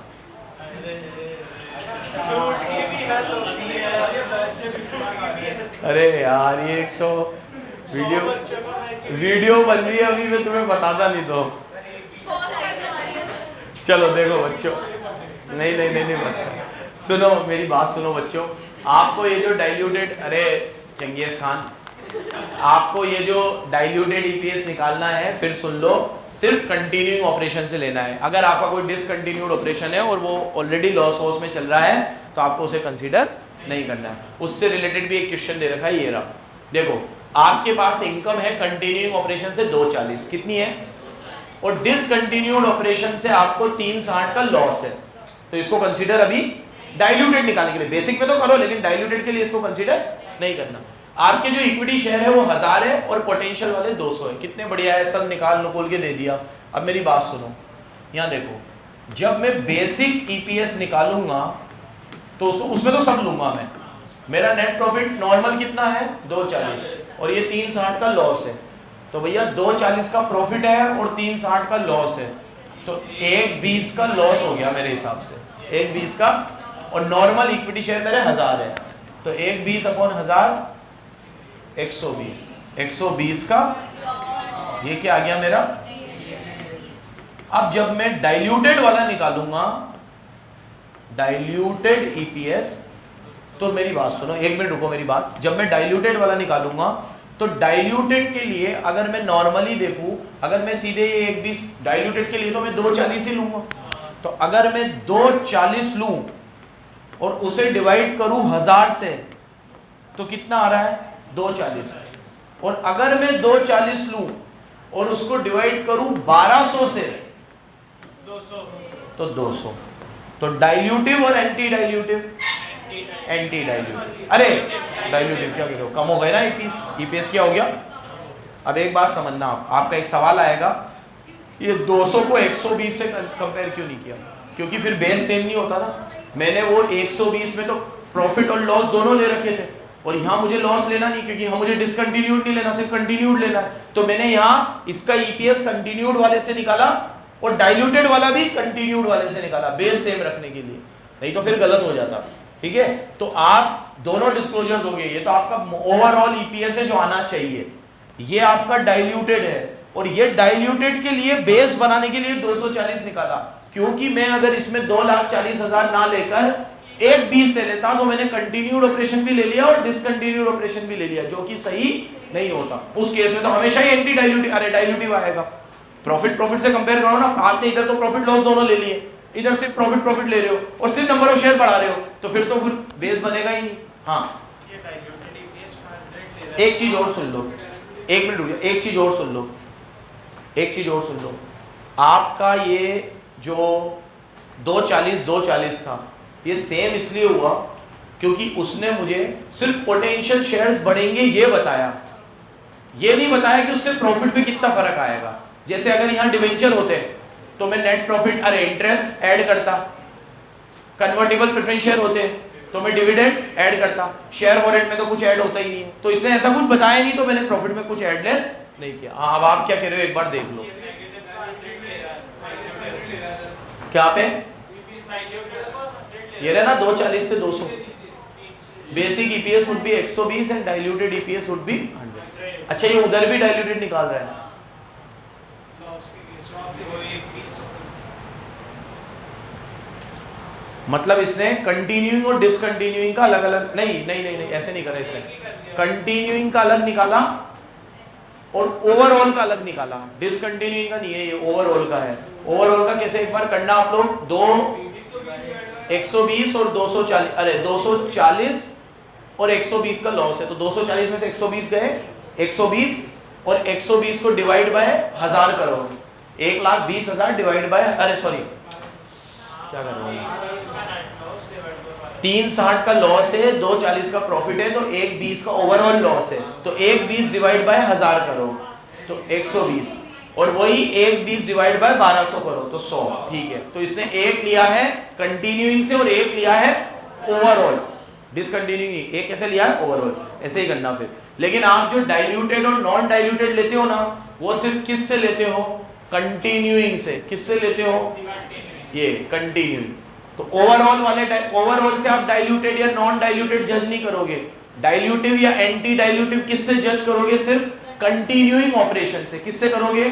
अरे यार, ये एक तो वीडियो बन रही है अभी, मैं तुम्हें बताता नहीं तो। चलो देखो बच्चों, नहीं बता, सुनो मेरी बात सुनो बच्चों, आपको ये जो डाइल्यूटेड, अरे चंगेज खान, आपको ये जो डाइल्यूटेड ईपीएस निकालना है, फिर सुन लो, सिर्फ कंटिन्यूइंग ऑपरेशन से लेना है। अगर आपका कोई डिसकंटिन्यूड ऑपरेशन है और वो ऑलरेडी लॉस हाउस में चल रहा है तो आपको उसे कंसीडर नहीं करना है। उससे रिलेटेड भी एक क्वेश्चन दे रखा है, ये रहा, देखो आपके पास इनकम है कंटिन्यूइंग ऑपरेशन से 240, कितनी है, और डिसकंटिन्यूड ऑपरेशन से आपको 360 का लॉस है, तो इसको कंसीडर अभी डाइल्यूटेड निकालने के लिए, बेसिक में तो करो लेकिन डाइल्यूटेड के लिए इसको कंसीडर नहीं करना। आपके जो इक्विटी शेयर है वो 1000 है और पोटेंशियल वाले 200 है, कितने बढ़िया है, सब निकाल नुकोल के दे दिया। अब मेरी बात सुनो, यहाँ देखो, जब मैं बेसिक ईपीएस निकालूंगा तो उसमें तो सब लूंगा मैं। मेरा नेट प्रॉफिट नॉर्मल कितना है 240 और ये 360 का लॉस है, तो भैया 240 का प्रॉफिट है और 360 का लॉस है, तो 120 का लॉस हो गया मेरे हिसाब से, 120 का। और नॉर्मल इक्विटी शेयर मेरे 1000 है, तो 120 अपॉन 1000 120, 120 का ये क्या आ गया मेरा। अब जब मैं डाइल्यूटेड वाला निकालूंगा, डाइल्यूटेड ईपीएस, तो मेरी बात सुनो, 1 मिनट रुको मेरी बात। जब मैं डाइल्यूटेड वाला निकालूंगा तो डाइल्यूटेड के लिए अगर मैं नॉर्मली देखूं, अगर मैं सीधे ये 120 डाइल्यूटेड के लिए तो मैं 240 ही लूंगा। तो अगर मैं 240 लूं और उसे डिवाइड करूं 1000 से तो कितना आ रहा है 240। और अगर मैं 240 लूं और उसको डिवाइड करूं 1200 से 200 तो 200। तो डाइल्यूटिव और एंटी डाइल्यूटिव, एंटी डाइल्यूटिव, अरे डाइल्यूटिव क्या कहते हो, कम हो गए ना ईपीएस, ईपीएस क्या हो गया। अब एक बात समझना, आपका एक सवाल आएगा, ये 200 को 120 से कंपेयर क्यों नहीं किया, क्योंकि फिर बेस सेम नहीं होता ना। मैंने वो 120 में तो प्रॉफिट और लॉस दोनों ले रखे थे, और यहाँ मुझे लॉस लेना नहीं, क्योंकि यहाँ मुझे डिसकंटिन्यूड नहीं लेना, सिर्फ कंटिन्यूड लेना है। तो मैंने यहाँ इसका ईपीएस कंटिन्यूड वाले से निकाला और डाइल्यूटेड वाला भी कंटिन्यूड वाले से निकाला, बेस सेम रखने के लिए, नहीं तो फिर गलत हो जाता। ठीक है, तो आप दोनों डिस्क्लोजर दोगे, ये तो आपका ओवरऑल ईपीएस है जो आना चाहिए, ये आपका डाइल्यूटेड है, और ये डाइल्यूटेड के लिए बेस बनाने के लिए 240 निकाला, क्योंकि मैं अगर इसमें 2,40,000 ना लेकर 120 ले लेता तो मैंने कंटिन्यूड ऑपरेशन भी ले लिया और डिसकंटिन्यूड ऑपरेशन भी ले लिया, जो कि सही नहीं होता। उस केस में तो हमेशा ही एंटी डाइल्यूटिव, अरे डाइल्यूटिव आएगा। प्रॉफिट से कंपेयर करो ना, आपने इधर तो प्रॉफिट लॉस दोनों ले लिए, इधर सिर्फ प्रॉफिट ले रहे हो और सिर्फ नंबर ऑफ शेयर बढ़ा रहे हो, तो फिर बेस बनेगा ही नहीं। हाँ, एक चीज और सुन लो, 1 मिनट रुकिए, एक चीज और सुन लो, आपका ये जो 240 था, ये सेम इसलिए हुआ क्योंकि उसने मुझे सिर्फ पोटेंशियल शेयर्स बढ़ेंगे ये बताया, ये नहीं बताया कि उससे प्रॉफिट में कितना फर्क आएगा। जैसे अगर यहाँ डिवेंचर होते तो मैं नेट प्रॉफिट, अरे इंटरेस्ट ऐड करता, कन्वर्टेबल प्रेफरेंस शेयर होते तो मैं डिविडेंड ऐड करता, शेयर वॉरेंट में तो कुछ ऐड होता ही नहीं है, तो इसने ऐसा कुछ बताया नहीं, तो मैंने प्रॉफिट में कुछ एडलेस नहीं किया। हाँ, अब आप क्या कह रहे हो एक बार देख लो, क्या पे ये रहा ना 240 से 200, basic EPS would be 120 and diluted EPS would be 100। अच्छा, ये उधर भी डाइल्यूटेड निकाल रहा है, मतलब इसने कंटिन्यूइंग और डिसकंटिन्यूइंग का अलग अलग, नहीं ऐसे नहीं करा इसने, कंटिन्यूइंग का अलग निकाला और ओवरऑल का अलग निकाला, डिसकंटिन्यूइंग का नहीं है, ये ओवरऑल का है। ओवरऑल का कैसे एक बार करना आप लोग, 120 और 240, अरे 240 और 120 का लॉस है, तो 240 में से 120 गए, 120 और 120 को डिवाइड बाय 1000 करो, 1,20,000 डिवाइड बाय, अरे सॉरी क्या कर रहा हूँ, 360 का लॉस है, 240 का प्रॉफिट है, तो 120 का ओवरऑल लॉस है, तो 120 डिवाइड बाय 1000 करो तो 120, और वही 120 डिवाइड बाय 1200 करो तो 100। ठीक है, तो इसने एक लिया है कंटिन्यूइंग से और एक लिया है ओवरऑल, डिसकंटिन्यूइंग एक कैसे लिया है ओवरऑल, ऐसे ही करना फिर। लेकिन आप जो डाइल्यूटेड और नॉन डाइल्यूटेड लेते हो ना, वो सिर्फ किस से लेते हो, कंटिन्यूइंग से। किससे लेते हो, ये कंटिन्यूइंग। तो ओवरऑल से आप डाइल्यूटेड या नॉन डाइल्यूटेड जज नहीं करोगे, डाइल्यूटिव या एंटी डाइल्यूटिव किससे जज करोगे, सिर्फ कंटिन्यूइंग ऑपरेशन से। किससे करोगे,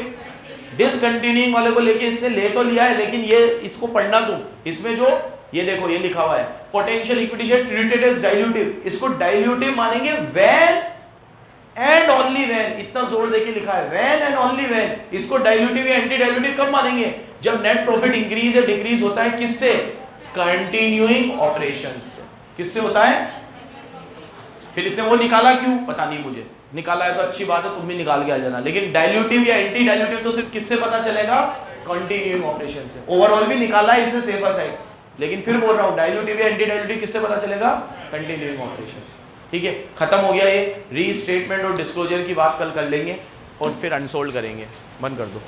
डिसकंटिन्यूइंग वाले को लेके इसने ले तो लिया है, लेकिन ये इसको पढ़ना तुम, इसमें जो ये देखो ये लिखा हुआ है potential equity share treated as dilutive, इसको डाइल्यूटिव मानेंगे व्हेन एंड ओनली व्हेन, इतना जोर देके लिखा है व्हेन एंड ओनली व्हेन। इसको डाइल्यूटिव या एंटी डाइल्यूटिव कब मानेंगे, जब नेट प्रॉफिट इंक्रीज या डिक्रीज होता है, किससे, कंटिन्यूइंग ऑपरेशंस से। किससे होता है, फिर इसने वो निकाला क्यों पता नहीं मुझे, निकाला है तो अच्छी बात है, तुम भी निकाल के आ जाना। लेकिन डाइल्यूटिव या एंटी डाइल्यूटिव तो सिर्फ किससे पता चलेगा, कंटिन्यूइंग ऑपरेशन से। ओवरऑल भी निकाला है इसने सेफर साइड, लेकिन फिर बोल रहा हूं डाइल्यूटिव या एंटी डाइल्यूटिव किससे पता चलेगा, कंटिन्यूइंग ऑपरेशन से। ठीक है, खत्म हो गया ये रीस्टेटमेंट और डिस्क्लोजर की बात, कल कर लेंगे और फिर अनसोल्ड करेंगे। बंद कर दो।